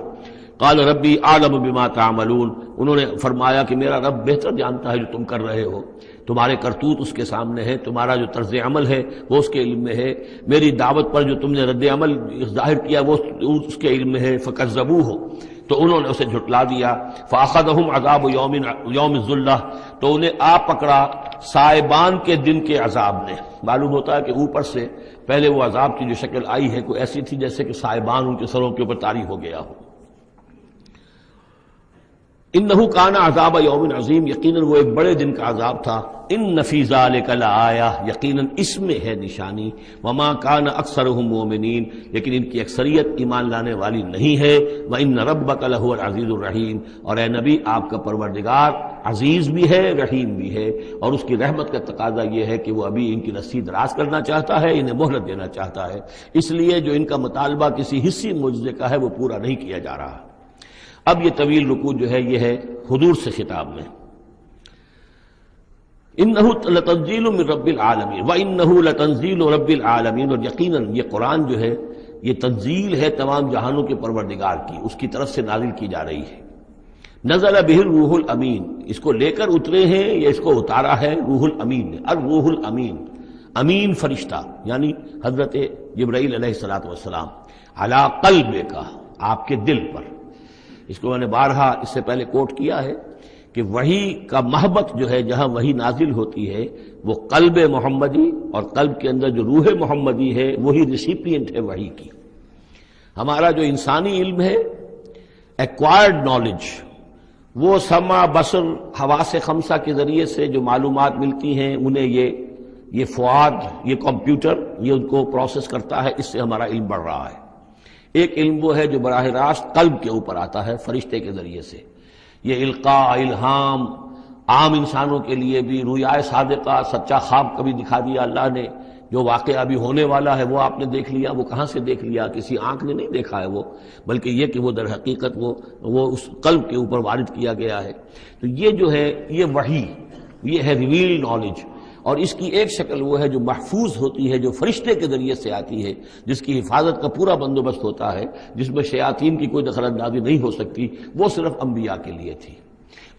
قال ربی اعلم بما تعملون، انہوں نے فرمایا کہ میرا رب بہتر جانتا ہے جو تم کر رہے ہو، تمہارے کرتوت اس کے سامنے ہے، تمہارا جو طرز عمل ہے وہ اس کے علم میں ہے، میری دعوت پر جو تم نے رد عمل ظاہر کیا وہ اس کے علم میں ہے۔ فکذبوہ، تو انہوں نے اسے جھٹلا دیا۔ فاخذہم عذاب یوم الذلہ، تو انہیں آ پکڑا سائبان کے دن کے عذاب نے۔ معلوم ہوتا ہے کہ اوپر سے پہلے وہ عذاب کی جو شکل آئی ہے کوئی ایسی تھی جیسے کہ سائبان ان کے سروں کے اوپر طاری ہو گیا ہو۔ انہ کان عذاب یوم عظیم، یقیناً وہ ایک بڑے دن کا عذاب تھا. ان فی ذلک لآیہ، یقیناً اس میں ہے نشانی. وما کان اکثرهم مؤمنین، لیکن ان کی اکثریت ایمان لانے والی نہیں ہے. وان ربک لہو العزیز الرحیم، اور اے نبی آپ کا پروردگار عزیز بھی ہے رحیم بھی ہے، اور اس کی رحمت کا تقاضا یہ ہے کہ وہ ابھی ان کی رسی دراز کرنا چاہتا ہے، انہیں مہلت دینا چاہتا ہے. اس لیے جو ان کا مطالبہ کسی حصی معجزے کا ہے وہ پورا نہیں کیا جا رہا. اب یہ طویل رکوع جو ہے یہ ہے حضور سے خطاب میں. انہ لتنزیل من رب العالمین وانہ لتنزیل رب العالمین، اور یقیناً یہ قرآن جو ہے یہ تنزیل ہے تمام جہانوں کے پروردگار کی، اس کی طرف سے نازل کی جا رہی ہے. نزل بہ الروح الامین، اس کو لے کر اترے ہیں یا اس کو اتارا ہے روح الامین نے. الروح الامین، امین فرشتہ یعنی حضرت جبرائیل علیہ الصلوۃ والسلام. علی قلبک، آپ کے دل پر. اس کو میں نے بارہا اس سے پہلے کوٹ کیا ہے کہ وحی کا محبت جو ہے جہاں وحی نازل ہوتی ہے وہ قلب محمدی، اور قلب کے اندر جو روح محمدی ہے وہی ریسیپینٹ ہے وحی کی. ہمارا جو انسانی علم ہے ایکوائرڈ نالج، وہ سمع بصر حواس خمسہ کے ذریعے سے جو معلومات ملتی ہیں انہیں یہ فؤاد، یہ کمپیوٹر یہ ان کو پروسیس کرتا ہے، اس سے ہمارا علم بڑھ رہا ہے. ایک علم وہ ہے جو براہ راست قلب کے اوپر آتا ہے فرشتے کے ذریعے سے. یہ القاء، الہام عام انسانوں کے لیے بھی. رؤیا صادقہ، سچا خواب کبھی دکھا دیا اللہ نے، جو واقعہ ابھی ہونے والا ہے وہ آپ نے دیکھ لیا. وہ کہاں سے دیکھ لیا؟ کسی آنکھ نے نہیں دیکھا ہے وہ، بلکہ یہ کہ وہ در حقیقت وہ اس قلب کے اوپر وارد کیا گیا ہے. تو یہ جو ہے یہ وحی، یہ ہے ریویل نالج. اور اس کی ایک شکل وہ ہے جو محفوظ ہوتی ہے، جو فرشتے کے ذریعے سے آتی ہے، جس کی حفاظت کا پورا بندوبست ہوتا ہے، جس میں شیاطین کی کوئی دخل اندازی نہیں ہو سکتی. وہ صرف انبیاء کے لیے تھی.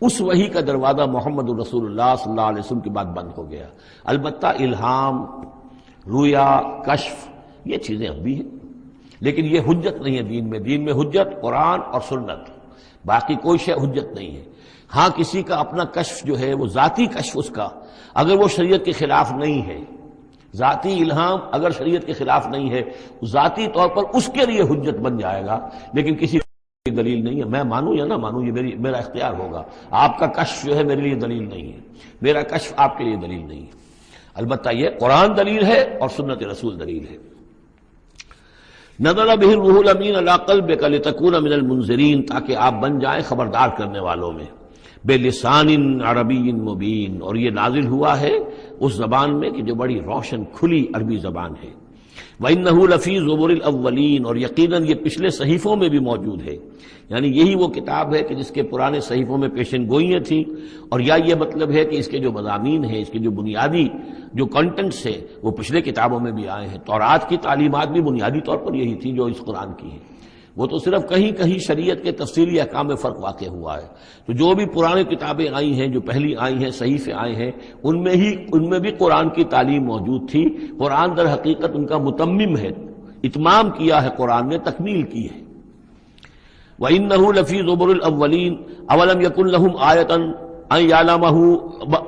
اس وحی کا دروازہ محمد رسول اللہ صلی اللہ علیہ وسلم کے بعد بند ہو گیا. البتہ الہام، رؤیا، کشف یہ چیزیں اب بھی ہیں، لیکن یہ حجت نہیں ہے دین میں. دین میں حجت قرآن اور سنت، باقی کوئی شے حجت نہیں ہے. ہاں کسی کا اپنا کشف جو ہے وہ ذاتی کشف، اس کا اگر وہ شریعت کے خلاف نہیں ہے، ذاتی الہام اگر شریعت کے خلاف نہیں ہے، ذاتی طور پر اس کے لیے حجت بن جائے گا، لیکن کسی کی دلیل نہیں ہے. میں مانوں یا نہ مانوں یہ میرا اختیار ہوگا. آپ کا کشف جو ہے میرے لیے دلیل نہیں ہے، میرا کشف آپ کے لیے دلیل نہیں ہے. البتہ یہ قرآن دلیل ہے اور سنت رسول دلیل ہے. نزل بہ الروح الامین علی قلبک لتکون من المنذرین، تاکہ آپ بن جائیں خبردار کرنے والوں میں. بلسان عربی مبین، اور یہ نازل ہوا ہے اس زبان میں کہ جو بڑی روشن کھلی عربی زبان ہے. وَإِنَّهُ لَفِي زُبُرِ الْأَوَّلِينَ، اور یقیناً یہ پچھلے صحیفوں میں بھی موجود ہے. یعنی یہی وہ کتاب ہے کہ جس کے پرانے صحیفوں میں پیشن گوئیاں تھیں، اور یا یہ مطلب ہے کہ اس کے جو مضامین ہیں، اس کے جو بنیادی جو کنٹینٹس ہیں وہ پچھلے کتابوں میں بھی آئے ہیں. تورات کی تعلیمات بھی بنیادی طور پر یہی تھی جو اس قرآن کی ہیں. وہ تو صرف کہیں کہیں شریعت کے تفصیلی احکام میں فرق واقع ہوا ہے. تو جو بھی پرانی کتابیں آئی ہیں، جو پہلی آئی ہیں، صحیفے آئے ہیں، ان میں بھی قرآن کی تعلیم موجود تھی. قرآن در حقیقت ان کا متمم ہے، اتمام کیا ہے قرآن نے، تکمیل کی ہے. وَإِنَّهُ لَفِي زُبُرِ الْأَوَّلِينَ أَوَلَمْ يَكُنْ لَهُمْ آیَةً أَنْ يَعْلَمَهُ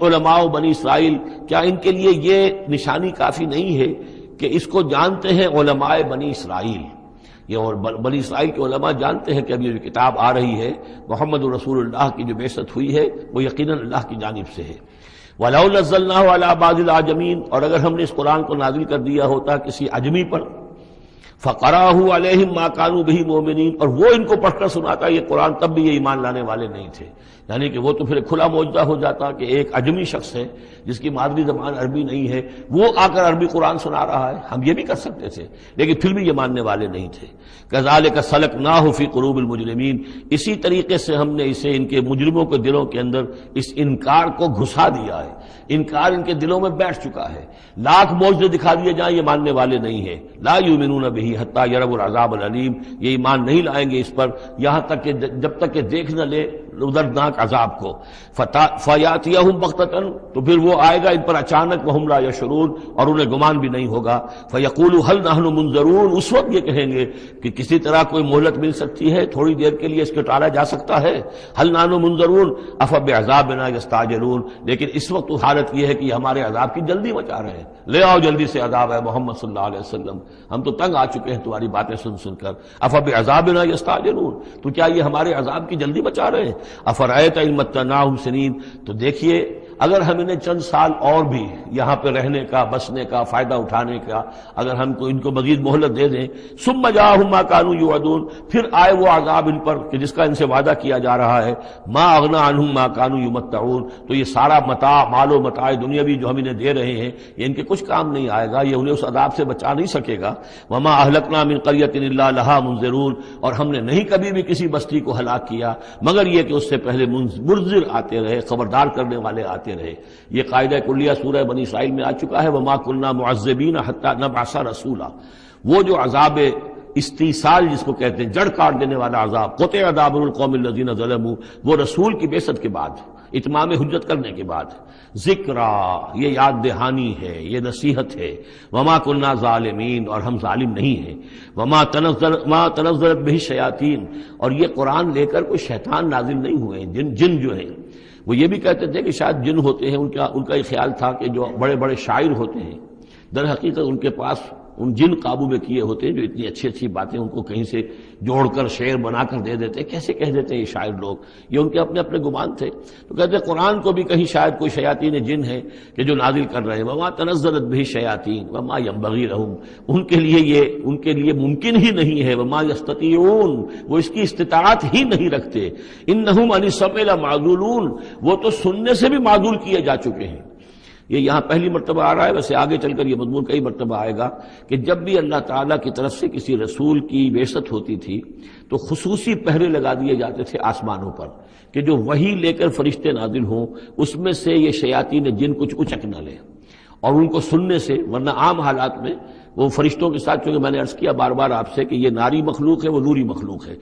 عُلَمَاءُ بنی اسرائیل، کیا ان کے لیے یہ نشانی کافی نہیں ہے کہ اس کو جانتے ہیں علماء بنی اسرائیل؟ یہ اور بنی اسرائیل کے علماء جانتے ہیں کہ اب یہ جو کتاب آ رہی ہے محمد رسول اللہ کی جو بعثت ہوئی ہے وہ یقیناً اللہ کی جانب سے ہے. وَلَوْ نَزَّلْنَاهُ عَلَى بَعْضِ الْأَعْجَمِينَ، اور اگر ہم نے اس قرآن کو نازل کر دیا ہوتا کسی عجمی پر، فَقَرَأَهُ عَلَيْهِمْ مَا كَانُوا بِهِ مُؤْمِنِينَ، اور وہ ان کو پڑھ کر سناتا یہ قرآن، تب بھی یہ ایمان لانے والے نہیں تھے. یعنی کہ وہ تو پھر کھلا معجزہ ہو جاتا کہ ایک عجمی شخص ہے جس کی مادری زبان عربی نہیں ہے، وہ آ کر عربی قرآن سنا رہا ہے. ہم یہ بھی کر سکتے تھے، لیکن پھر بھی یہ ماننے والے نہیں تھے. كَذَلِكَ سَلَكْنَاهُ فِي قُلُوبِ الْمُجْرِمِينَ، اسی طریقے سے ہم نے اسے ان کے مجرموں کے دلوں کے اندر اس انکار کو گھسا دیا ہے. انکار ان کے دلوں میں بیٹھ چکا ہے. لاکھ معجزے دکھا دیے جائیں یہ ماننے والے نہیں ہیں. لا یؤمنون بہ حتی یروا العذاب العلیم، یہ ایمان نہیں لائیں گے اس پر یہاں تک کہ جب تک کہ دیکھ نہ لے دردناک عذاب کو، فیاتیہم بغتۃ، تو پھر وہ آئے گا ان پر اچانک، وہم لا یشعرون، اور انہیں گمان بھی نہیں ہوگا، فیقولوا هل نحن منظرون، اس وقت یہ کہیں گے کہ کسی طرح کوئی مہلت مل سکتی ہے، تھوڑی دیر کے لیے اس کو ٹالا جا سکتا ہے، هل نحن منظرون افبعذابنا یستعجلون، لیکن اس وقت حالت یہ ہے کہ یہ ہمارے عذاب کی جلدی مچا رہے ہیں، لے آؤ جلدی سے عذاب ہے محمد صلی اللہ علیہ وسلم، ہم تو تنگ آ چکے ہیں تمہاری باتیں سن سن کر، افبعذابنا یستعجلون، تو کیا یہ ہمارے عذاب کی جلدی مچا رہے ہیں، افرأیت ان متعناہم سنین، تو دیکھیے اگر ہم انہیں چند سال اور بھی یہاں پہ رہنے کا، بسنے کا، فائدہ اٹھانے کا، اگر ہم کو ان کو مزید مہلت دے دیں، ثم جاءہم ما کانوا یوعدون، پھر آئے وہ عذاب ان پر کہ جس کا ان سے وعدہ کیا جا رہا ہے، ما اغنی عنہم ما کانوا یمتعون، تو یہ سارا متاع، مال و متاع دنیاوی جو ہم انہیں دے رہے ہیں، یہ ان کے کچھ کام نہیں آئے گا، یہ انہیں اس عذاب سے بچا نہیں سکے گا، وما اہلکنا من قریۃ الا لہا منذرون، اور ہم نے نہیں کبھی بھی کسی بستی کو ہلاک کیا مگر یہ کہ اس سے پہلے منذر آتے رہے، خبردار کرنے والے آتے رہے۔ یہ قاعدہ کلیہ سورہ بنی اسرائیل میں آ چکا ہے، وما كنا معذبین حتی نبعث رسولا، وہ جو عذاب استیصال جس کو کہتے ہیں، جڑ کاٹ دینے والا عذاب، قطع دابر القوم الذین ظلموا، وہ رسول کی بعثت کے بعد، اتمام حجت کرنے کے بعد، ذکرا، یہ یاد دہانی ہے، یہ نصیحت ہے، وما كنا ظالمین، اور ہم ظالم نہیں ہیں، وما تنزلت به الشیاطین، اور یہ قرآن لے کر کوئی شیطان نازل نہیں ہوئے ہیں، جن جو ہیں وہ یہ بھی کہتے تھے کہ شاید جن ہوتے ہیں، ان کا یہ خیال تھا کہ جو بڑے بڑے شاعر ہوتے ہیں، در حقیقت ان کے پاس ان جن قابو میں کیے ہوتے ہیں جو اتنی اچھی اچھی باتیں ان کو کہیں سے جوڑ کر شعر بنا کر دے دیتے، کیسے کہہ دیتے ہیں یہ شاعر لوگ، یہ ان کے اپنے اپنے گمان تھے، تو کہتے ہیں قرآن کو بھی کہیں شاید کوئی شیاطین جن ہے کہ جو نازل کر رہے ہیں، وما تنزلت به الشیاطین وما ينبغي لهم، ان کے لیے ممکن ہی نہیں ہے، وما يستطيعون، وہ اس کی استطاعت ہی نہیں رکھتے، انہم عن السمع لمعذولون، وہ تو سننے سے بھی معذول کیے جا چکے ہیں۔ یہ یہاں پہلی مرتبہ آ رہا ہے، ویسے آگے چل کر یہ مضمون کئی مرتبہ آئے گا کہ جب بھی اللہ تعالیٰ کی طرف سے کسی رسول کی بعثت ہوتی تھی تو خصوصی پہرے لگا دیے جاتے تھے آسمانوں پر کہ جو وحی لے کر فرشتے نازل ہوں، اس میں سے یہ شیاطین جن کچھ اچک نہ لیں، اور ان کو سننے سے، ورنہ عام حالات میں وہ فرشتوں کے ساتھ، چونکہ میں نے عرض کیا بار بار آپ سے کہ یہ ناری مخلوق ہے، وہ نوری مخلوق ہے،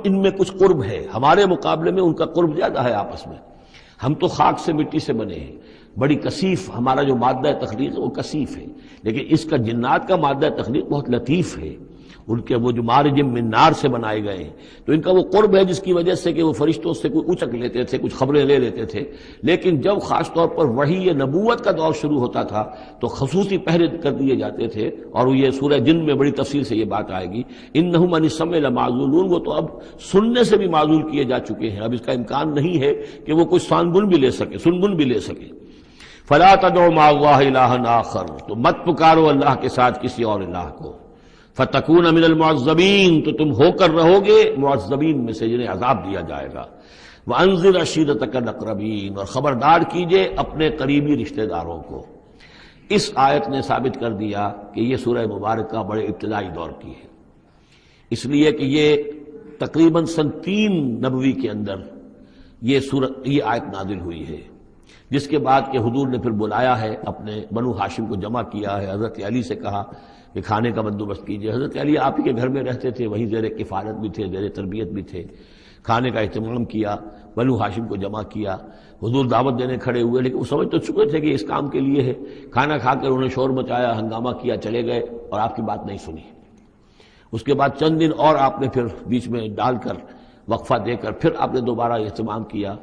ان میں کچھ قرب ہے، ہمارے مقابلے میں ان کا قرب زیادہ ہے آپس میں، ہم تو خاک سے مٹی سے بنے ہیں، بڑی کثیف ہمارا جو مادہ تخلیق ہے وہ کثیف ہے، لیکن اس کا جنات کا مادہ تخلیق بہت لطیف ہے، ان کے وہ جو مارج من نار سے بنائے گئے ہیں، تو ان کا وہ قرب ہے جس کی وجہ سے کہ وہ فرشتوں سے کوئی اچک لیتے تھے، کچھ خبریں لے لیتے تھے، لیکن جب خاص طور پر وحی نبوت کا دور شروع ہوتا تھا تو خصوصی پہرے کر دیے جاتے تھے، اور یہ سورہ جن میں بڑی تفصیل سے یہ بات آئے گی، انہم عن السمع لمعذولون، وہ تو اب سننے سے بھی معذول کیے جا چکے ہیں، اب اس کا امکان نہیں ہے کہ وہ کوئی سانگن بھی لے سکے، سنگن بھی لے سکے۔ فلا تدعوا مع اللہ الہا آخر، تو مت پکارو اللہ کے ساتھ کسی اور الہ کو، فتکون من المعذبین، تو تم ہو کر رہو گے معذبین میں سے جنہیں عذاب دیا جائے گا، وانذر عشیرتک الاقربین، اور خبردار کیجئے اپنے قریبی رشتہ داروں کو۔ اس آیت نے ثابت کر دیا کہ یہ سورہ مبارکہ بڑے ابتدائی دور کی ہے، اس لیے کہ یہ تقریباً سن 3 نبوی کے اندر یہ آیت نازل ہوئی ہے، جس کے بعد کہ حضور نے پھر بلایا ہے، اپنے بنو ہاشم کو جمع کیا ہے، حضرت علی سے کہا کہ کھانے کا بندوبست کیجئے، حضرت علی آپ ہی کے گھر میں رہتے تھے، وہی زیر کفالت بھی تھے، زیر تربیت بھی تھے، کھانے کا اہتمام کیا، بنو ہاشم کو جمع کیا، حضور دعوت دینے کھڑے ہوئے، لیکن وہ سمجھ تو چکے تھے کہ اس کام کے لیے ہے، کھانا کھا کر انہوں نے شور مچایا، ہنگامہ کیا، چلے گئے اور آپ کی بات نہیں سنی۔ اس کے بعد چند دن اور آپ نے پھر بیچ میں ڈال کر وقفہ دے کر پھر آپ نے دوبارہ اہتمام کیا۔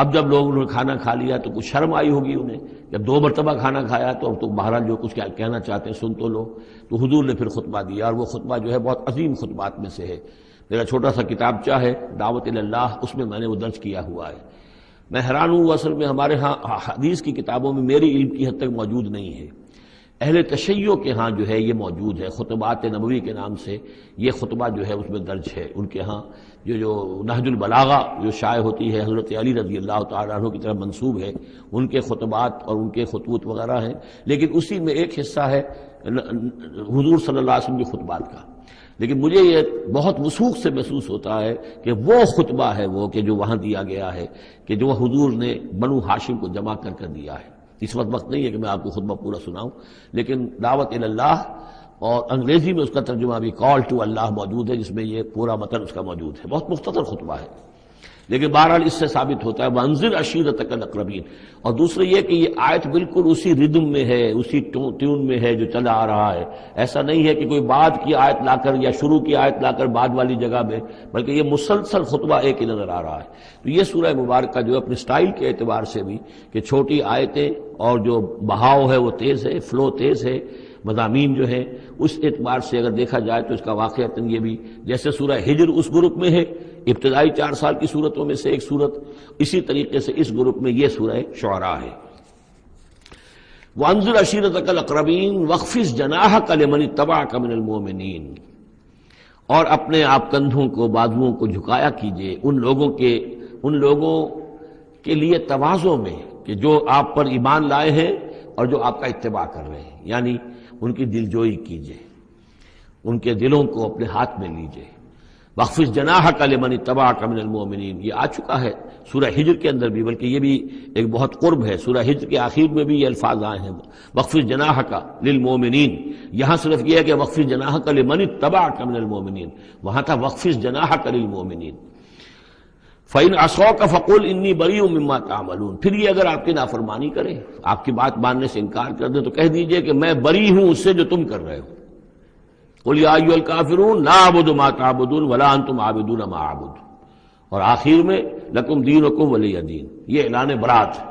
اب جب لوگوں نے کھانا کھا لیا تو کچھ شرم آئی ہوگی انہیں، جب 2 مرتبہ کھانا کھایا تو بہرحال جو کچھ کہنا چاہتے ہیں سن تو لو، تو حضور نے پھر خطبہ دیا، اور وہ خطبہ جو ہے بہت عظیم خطبات میں سے ہے، میرا چھوٹا سا کتابچہ ہے دعوت اللہ، اس میں میں نے وہ درج کیا ہوا ہے۔ میں حیران ہوں، اصل میں ہمارے ہاں حدیث کی کتابوں میں میری علم کی حد تک موجود نہیں ہے، اہل تشیع کے ہاں جو ہے یہ موجود ہے، خطبات نبوی کے نام سے یہ خطبہ جو ہے اس میں درج ہے، ان کے ہاں جو نہج البلاغہ جو شائع ہوتی ہے حضرت علی رضی اللہ تعالیٰ عنہ کی طرف منسوب ہے، ان کے خطبات اور ان کے خطوط وغیرہ ہیں، لیکن اسی میں ایک حصہ ہے حضور صلی اللہ علیہ وسلم کے خطبات کا، لیکن مجھے یہ بہت وثوق سے محسوس ہوتا ہے کہ وہ خطبہ ہے وہ کہ جو وہاں دیا گیا ہے، کہ جو حضور نے بنو ہاشم کو جمع کر دیا ہے۔ اس وقت نہیں ہے کہ میں آپ کو خطبہ پورا سناؤں، لیکن دعوت اللہ اور انگریزی میں اس کا ترجمہ بھی کال ٹو اللہ موجود ہے، جس میں یہ پورا متن اس کا موجود ہے، بہت مختصر خطبہ ہے۔ لیکن بہرحال اس سے ثابت ہوتا ہے وانذر عشیرتک الاقربین. اور دوسرے یہ کہ یہ آیت بالکل اسی ردم میں ہے، اسی ٹیون میں ہے جو چلا آ رہا ہے. ایسا نہیں ہے کہ کوئی بعد کی آیت لا کر یا شروع کی آیت لا کر بعد والی جگہ میں، بلکہ یہ مسلسل خطبہ ایک ہی نظر آ رہا ہے. تو یہ سورہ مبارکہ جو اپنے سٹائل کے اعتبار سے بھی کہ چھوٹی آیتیں اور جو بہاؤ ہے وہ تیز ہے، فلو تیز ہے، مضامین جو ہیں اس اعتبار سے اگر دیکھا جائے تو اس کا واقعتاً یہ بھی جیسے سورہ ہجر اس گروپ میں ہے، ابتدائی 4 سال کی صورتوں میں سے ایک صورت، اسی طریقے سے اس گروپ میں یہ سورہ شعراء ہے. وانذر عشیرتک الاقربین واخفض جناحک لمن اتبعک من المؤمنین. اور اپنے آپ کندھوں کو، بازوؤں کو جھکایا کیجئے ان لوگوں کے لیے تواضع میں کہ جو آپ پر ایمان لائے ہیں اور جو آپ کا اتباع کر رہے ہیں، یعنی ان کی دلجوئی کیجئے، ان کے دلوں کو اپنے ہاتھ میں لیجئے. واخفض جناحک لمن اتبعک من المؤمنین، یہ آ چکا ہے سورہ ہجر کے اندر بھی، بلکہ یہ بھی ایک بہت قرب ہے. سورہ ہجر کے آخر میں بھی یہ الفاظ آئے ہیں واخفض جناحک للمؤمنین. یہاں صرف یہ ہے کہ واخفض جناحک لمن اتبعک من المؤمنین، وہاں تھا واخفض جناحک للمؤمنین. فَإِنْ عَصَوْكَ فَقُلْ إِنِّي بَرِيءٌ مِّمَّا تَعْمَلُونَ. پھر یہ اگر آپ کی نافرمانی کرے، آپ کی بات ماننے سے انکار کر دیں تو کہہ دیجئے کہ میں بری ہوں اس سے جو تم کر رہے ہو. قُلْ يَا أَيُّهَا الْكَافِرُونَ لَا أَعْبُدُ مَا تَعْبُدُونَ وَلَا أَنْتُمْ عَابِدُونَ مَا أَعْبُدُ. اور آخر میں لَكُمْ دِينُكُمْ وَلِيَّ دِينِ، یہ اعلان برات ہے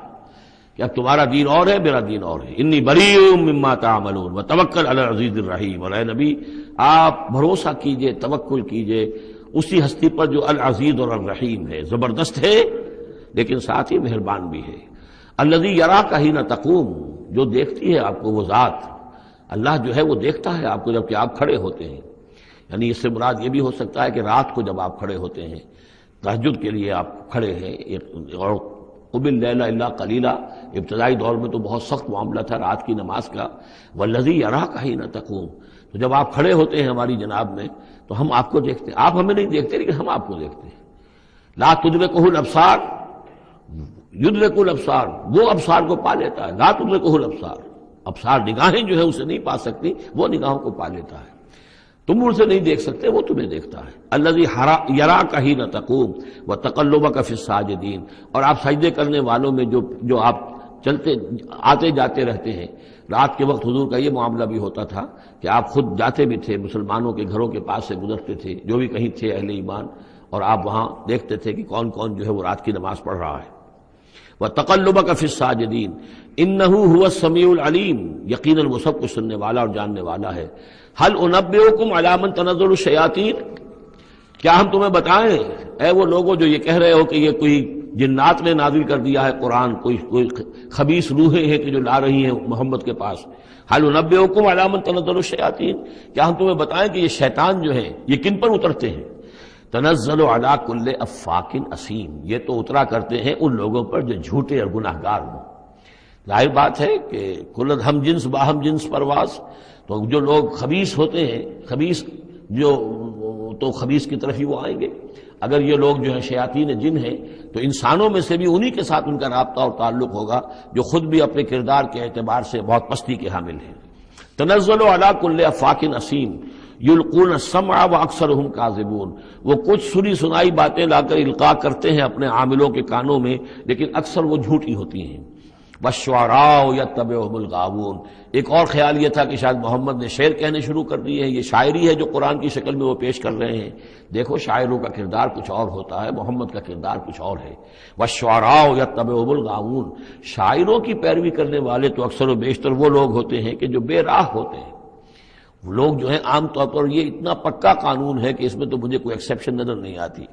کہ اب تمہارا دین اور ہے، میرا دین اور ہے. إِنِّي بَرِيءٌ مِّمَّا تَعْمَلُونَ وَتَوَكَّلْ عَلَى الْعَزِيزِ الرَّحِيمِ. اور اے نبی آپ بھروسہ کیجئے، توکل کیجئے اسی ہستی پر جو العزیز اور الرحیم ہے، زبردست ہے لیکن ساتھ ہی مہربان بھی ہے. الذی یراک حین تقوم، جو دیکھتی ہے آپ کو وہ ذات، اللہ جو ہے وہ دیکھتا ہے آپ کو جب کہ آپ کھڑے ہوتے ہیں. یعنی اس سے مراد یہ بھی ہو سکتا ہے کہ رات کو جب آپ کھڑے ہوتے ہیں، تہجد کے لیے آپ کھڑے ہیں. اور قم اللیل الا قلیلا، ابتدائی دور میں تو بہت سخت معاملہ تھا رات کی نماز کا. والذی یراک حین تقوم، تو جب آپ کھڑے ہوتے ہیں ہماری جناب میں تو ہم آپ کو دیکھتے ہیں. آپ ہمیں نہیں دیکھتے لیکن ہم آپ کو دیکھتے ہیں. لا تدرکہ الابصار یدرک الابصار، وہ ابصار کو پا لیتا ہے. لا تدرکہ الابصار، ابصار نگاہیں جو ہے اسے نہیں پا سکتی، وہ نگاہوں کو پا لیتا ہے. تم اسے نہیں دیکھ سکتے، وہ تمہیں دیکھتا ہے. الذی یراک حین تقوم وتقلبک فی الساجدین. اور آپ سجدے کرنے والوں میں جو آپ چلتے آتے جاتے رہتے ہیں. رات کے وقت حضور کا یہ معاملہ بھی ہوتا تھا کہ آپ خود جاتے بھی تھے، مسلمانوں کے گھروں کے پاس سے گزرتے تھے جو بھی کہیں تھے اہل ایمان، اور آپ وہاں دیکھتے تھے کہ کون کون جو ہے وہ رات کی نماز پڑھ رہا ہے. وَتَقَلُّبَكَ فِي السَّاجِدِينَ إِنَّهُ هُوَ السَّمِيعُ الْعَلِيمُ، یقیناً وہ سب کچھ سننے والا اور جاننے والا ہے. هَلْ أُنَبِّئُكُمْ عَلَىٰ مَنْ تَنَزَّلُ الشَّيَاطِينُ، کیا ہم تمہیں بتائیں اے وہ لوگوں جو یہ کہہ رہے ہو کہ یہ کوئی جنات نے نازل کر دیا ہے قرآن، کوئی خبیث روحیں ہیں کہ جو لا رہی ہیں محمد کے پاس. هَلْ أُنَبِّئُكُمْ عَلَىٰ مَنْ تَنَزَّلُ الشَّيَاطِينُ، کیا ہم تمہیں بتائیں کہ یہ شیطان جو ہیں یہ کن پر اترتے ہیں. تنزل علی کل افاک اسیم، یہ تو اترا کرتے ہیں ان لوگوں پر جو جھوٹے اور گناہگار ہوں. ظاہر بات ہے کہ کل ہم جنس باہم جنس پرواز، تو جو لوگ خبیث ہوتے ہیں، خبیث جو تو خبیث کی طرف ہی وہ آئیں گے. اگر یہ لوگ جو ہیں شیاطین جن ہیں تو انسانوں میں سے بھی انہی کے ساتھ ان کا رابطہ اور تعلق ہوگا جو خود بھی اپنے کردار کے اعتبار سے بہت پستی کے حامل ہیں. تنزل علی کل افاک اسیم یلقون السمع واکثرهم کاذبون، وہ کچھ سنی سنائی باتیں لا کر القاء کرتے ہیں اپنے عاملوں کے کانوں میں لیکن اکثر وہ جھوٹی ہوتی ہیں. والشعراء یتبعهم الغاوون، ایک اور خیال یہ تھا کہ شاید محمد نے شعر کہنے شروع کر دیے ہیں، یہ شاعری ہے جو قرآن کی شکل میں وہ پیش کر رہے ہیں. دیکھو شاعروں کا کردار کچھ اور ہوتا ہے، محمد کا کردار کچھ اور ہے. والشعراء یتبعهم الغاوون، شاعروں کی پیروی کرنے والے تو اکثر و بیشتر وہ لوگ ہوتے ہیں کہ جو بے راہ ہوتے ہیں. لوگ جو ہیں عام طور پر، یہ اتنا پکا قانون ہے کہ اس میں تو مجھے کوئی ایکسیپشن نظر نہیں آتی.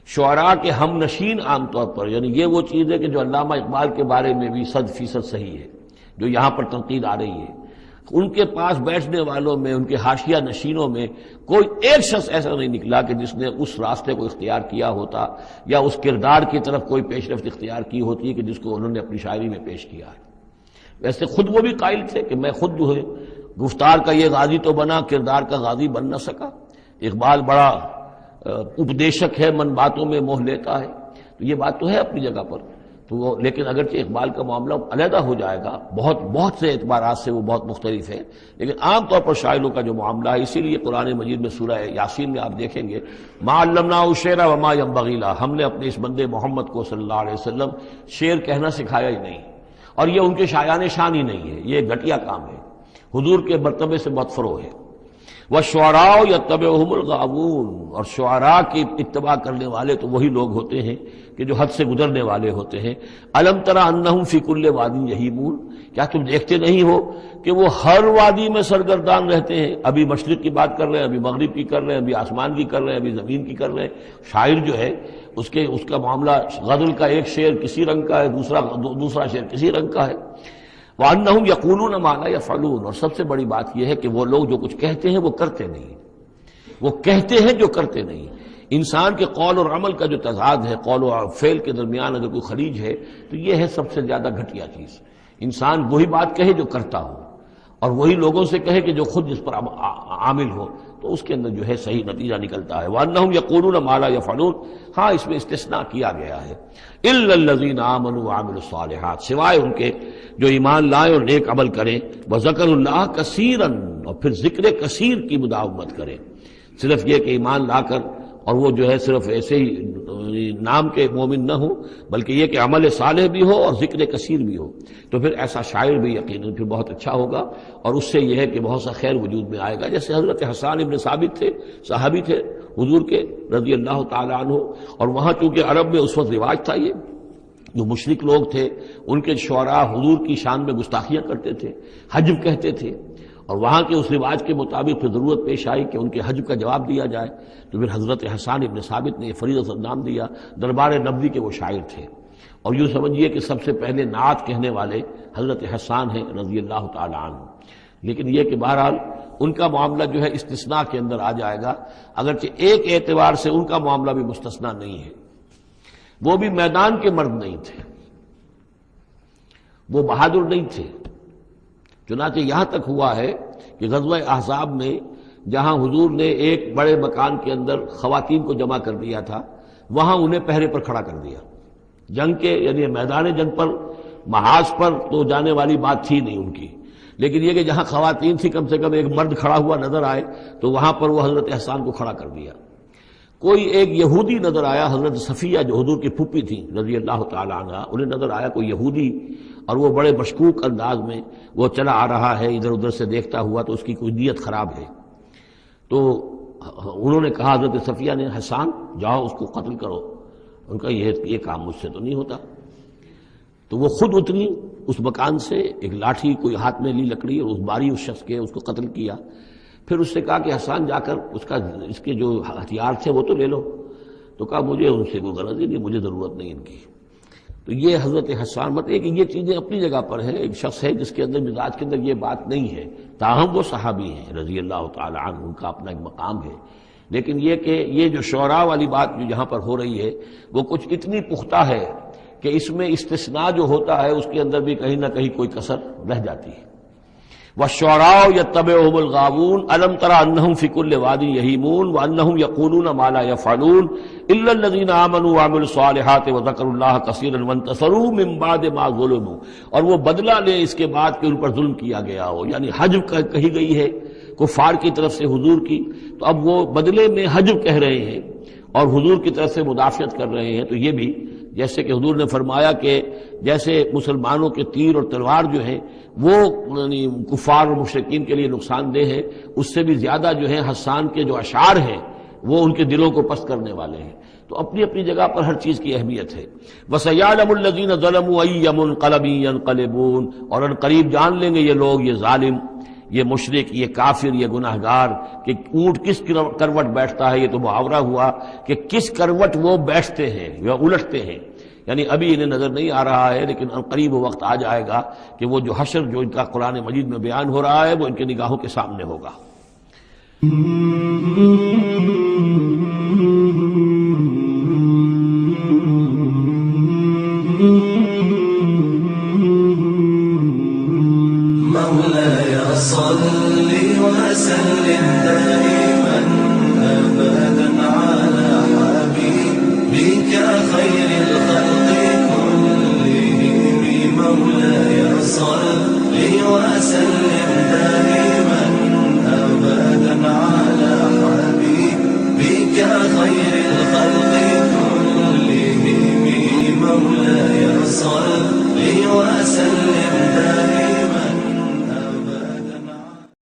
شعراء کے ہم نشین عام طور پر، یعنی یہ وہ چیز ہے کہ جو علامہ اقبال کے بارے میں بھی 100% صحیح ہے، جو یہاں پر تنقید آ رہی ہے. ان کے پاس بیٹھنے والوں میں، ان کے حاشیہ نشینوں میں کوئی ایک شخص ایسا نہیں نکلا کہ جس نے اس راستے کو اختیار کیا ہوتا یا اس کردار کی طرف کوئی پیش رفت اختیار کی ہوتی کہ جس کو انہوں نے اپنی شاعری میں پیش کیا ہے. ویسے خود وہ بھی قائل تھے کہ میں خود جو ہے گفتار کا یہ غازی تو بنا، کردار کا غازی بن نہ سکا. اقبال بڑا اپدیشک ہے، من باتوں میں موہ لیتا ہے. تو یہ بات تو ہے اپنی جگہ پر تو وہ لیکن اگرچہ اقبال کا معاملہ علیحدہ ہو جائے گا، بہت سے اعتبارات سے وہ بہت مختلف ہے، لیکن عام طور پر شاعروں کا جو معاملہ ہے، اسی لیے قرآن مجید میں سورہ یاسین میں آپ دیکھیں گے ما علمناہ الشعر وما ينبغی لہ، ہم نے اپنے اس بندے محمد کو صلی اللہ علیہ وسلم شعر کہنا سکھایا ہی نہیں، اور یہ ان کے شایان شان ہی نہیں ہے، یہ گھٹیا کام ہے، حضور کے مرتبے سے بہت فرو ہے۔ وَالشُّعَرَاءُ يَتَّبِعُهُمُ الْغَاوُونَ، اور شعراء کی اتباع کرنے والے تو وہی لوگ ہوتے ہیں کہ جو حد سے گزرنے والے ہوتے ہیں۔ أَلَمْ تَرَ أَنَّهُمْ فِي كُلِّ وَادٍ يَهِيمُونَ، کیا تم دیکھتے نہیں ہو کہ وہ ہر وادی میں سرگردان رہتے ہیں، ابھی مشرق کی بات کر رہے ہیں، ابھی مغرب کی کر رہے ہیں، ابھی آسمان کی کر رہے ہیں، ابھی زمین کی کر رہے ہیں۔ شاعر جو ہے اس کا معاملہ غزل کا ایک شعر کسی رنگ کا ہے، دوسرا شعر کسی رنگ کا ہے۔ وَأَنَّهُمْ يَقُولُونَ مَا لَا يَفْعَلُونَ، اور سب سے بڑی بات یہ ہے کہ وہ لوگ جو کچھ کہتے ہیں وہ کرتے نہیں، وہ کہتے ہیں جو کرتے نہیں۔ انسان کے قول اور عمل کا جو تضاد ہے، قول و فعل کے درمیان اگر کوئی خلیج ہے تو یہ ہے سب سے زیادہ گھٹیا چیز۔ انسان وہی بات کہے جو کرتا ہو، اور وہی لوگوں سے کہے کہ جو خود جس پر عامل ہو، تو اس کے اندر جو ہے صحیح نتیجہ نکلتا ہے۔ وَأَنَّهُمْ يَقُولُونَ مَا لَا يَفْعَلُونَ، ہاں اس میں استثناء کیا گیا ہے، إِلَّا الَّذِينَ آمَنُوا وَعَمِلُوا الصَّالِحَاتِ، سوائے ان کے جو ایمان لائیں اور نیک عمل کریں، وَذَكَرُوا اللَّهَ كَثِيرًا، اور پھر ذکر کثیر کی مداومت کریں۔ صرف یہ کہ ایمان لا کر اور وہ جو ہے صرف ایسے ہی نام کے مومن نہ ہو، بلکہ یہ کہ عمل صالح بھی ہو اور ذکر کثیر بھی ہو، تو پھر ایسا شاعر بھی یقیناً پھر بہت اچھا ہوگا، اور اس سے یہ ہے کہ بہت سا خیر وجود میں آئے گا۔ جیسے حضرت حسان ابن ثابت تھے، صحابی تھے حضور کے رضی اللہ تعالیٰ عنہ، اور وہاں چونکہ عرب میں اس وقت رواج تھا، یہ جو مشرک لوگ تھے ان کے شعراء حضور کی شان میں گستاخیاں کرتے تھے، حجب کہتے تھے، اور وہاں کے اس رواج کے مطابق پھر ضرورت پیش آئی کہ ان کے حجب کا جواب دیا جائے، تو پھر حضرت حسان ابن ثابت نے یہ فریضہ نام دیا، دربار نبوی کے وہ شاعر تھے، اور یوں سمجھیے کہ سب سے پہلے نعت کہنے والے حضرت حسان ہیں رضی اللہ تعالی عنہ۔ لیکن یہ کہ بہرحال ان کا معاملہ جو ہے استثناء کے اندر آ جائے گا، اگرچہ ایک اعتبار سے ان کا معاملہ بھی مستثنیٰ نہیں ہے، وہ بھی میدان کے مرد نہیں تھے، وہ بہادر نہیں تھے۔ چنانچہ یہاں تک ہوا ہے کہ غزوہ احزاب میں جہاں حضور نے ایک بڑے مکان کے اندر خواتین کو جمع کر دیا تھا، وہاں انہیں پہرے پر کھڑا کر دیا، جنگ کے یعنی میدان جنگ پر محاذ پر تو جانے والی بات تھی نہیں ان کی، لیکن یہ کہ جہاں خواتین تھی کم سے کم ایک مرد کھڑا ہوا نظر آئے تو وہاں پر وہ حضرت احسان کو کھڑا کر دیا۔ کوئی ایک یہودی نظر آیا، حضرت صفیہ جو حضور کی پھوپھی تھی رضی اللہ تعالی عنہ، انہیں نظر آیا کوئی یہودی، اور وہ بڑے مشکوک انداز میں وہ چلا آ رہا ہے ادھر ادھر سے دیکھتا ہوا، تو اس کی کوئی نیت خراب ہے۔ تو انہوں نے کہا حضرت صفیہ نے، حسان جاؤ اس کو قتل کرو۔ ان کا یہ کام مجھ سے تو نہیں ہوتا۔ تو وہ خود اتری اس مکان سے، ایک لاٹھی کوئی ہاتھ میں لی لکڑی، اور اس ماری اس شخص کے، اس کو قتل کیا۔ پھر اس سے کہا کہ حسان جا کر اس کے جو ہتھیار تھے وہ تو لے لو۔ تو کہا مجھے ان سے کوئی غرض ہی نہیں، مجھے ضرورت نہیں ان کی۔ تو یہ حضرت حسان مطلب کہ یہ چیزیں اپنی جگہ پر ہیں، ایک شخص ہے جس کے اندر مزاج کے اندر یہ بات نہیں ہے، تاہم وہ صحابی ہیں رضی اللہ تعالی عنہ، ان کا اپنا ایک مقام ہے۔ لیکن یہ کہ یہ جو شعراء والی بات جو یہاں پر ہو رہی ہے وہ کچھ اتنی پختہ ہے کہ اس میں استثناء جو ہوتا ہے اس کے اندر بھی کہیں نہ کہیں کوئی کسر رہ جاتی ہے۔ وَالشُّعَرَاءُ يَتَّبِعُهُمُ الْغَاوُونَ أَلَمْ تَرَ أَنَّهُمْ فِي كُلِّ وَادٍ يَهِيمُونَ وَأَنَّهُمْ يَقُولُونَ مَا لَا يَفْعَلُونَ إِلَّا الَّذِينَ آمَنُوا وَعَمِلُوا الصَّالِحَاتِ وَذَكَرُوا اللَّهَ كَثِيرًا وَانتَصَرُوا مِن بَعْدِ مَا ظُلِمُوا، اور وہ بدلہ لیں اس کے بعد کہ ان پر ظلم کیا گیا ہو، یعنی حجب کہی گئی ہے کفار کی طرف سے حضور کی، تو اب وہ بدلے میں حجب کہہ رہے ہیں اور حضور کی طرف سے مدافعت کر رہے ہیں۔ تو یہ بھی جیسے کہ حضور نے فرمایا کہ جیسے مسلمانوں کے تیر اور تلوار جو ہیں وہ کفار اور مشرکین کے لیے نقصان دہ ہے، اس سے بھی زیادہ جو ہے حسان کے جو اشعار ہیں وہ ان کے دلوں کو پست کرنے والے ہیں۔ تو اپنی اپنی جگہ پر ہر چیز کی اہمیت ہے۔ وَسَيَعْلَمُ الَّذِينَ ظَلَمُوا أَيَّ مُنقَلَبٍ يَنقَلِبُونَ، اور ان قریب جان لیں گے یہ لوگ، یہ ظالم، یہ مشرک، یہ کافر، یہ گناہگار کہ اونٹ کس کروٹ بیٹھتا ہے۔ یہ تو محاورہ ہوا کہ کس کروٹ وہ بیٹھتے ہیں یا الٹتے ہیں، یعنی ابھی انہیں نظر نہیں آ رہا ہے، لیکن قریب وقت آ جائے گا کہ وہ جو حشر جو ان کا قرآن مجید میں بیان ہو رہا ہے وہ ان کی نگاہوں کے سامنے ہوگا۔ مولاي صل وسلم دائما أبدا على حبيبك خير الخلق كلهم صل وسلم دائما أبدا على حبيبك خير الخلق كلهم مولاي صل وسلم دائما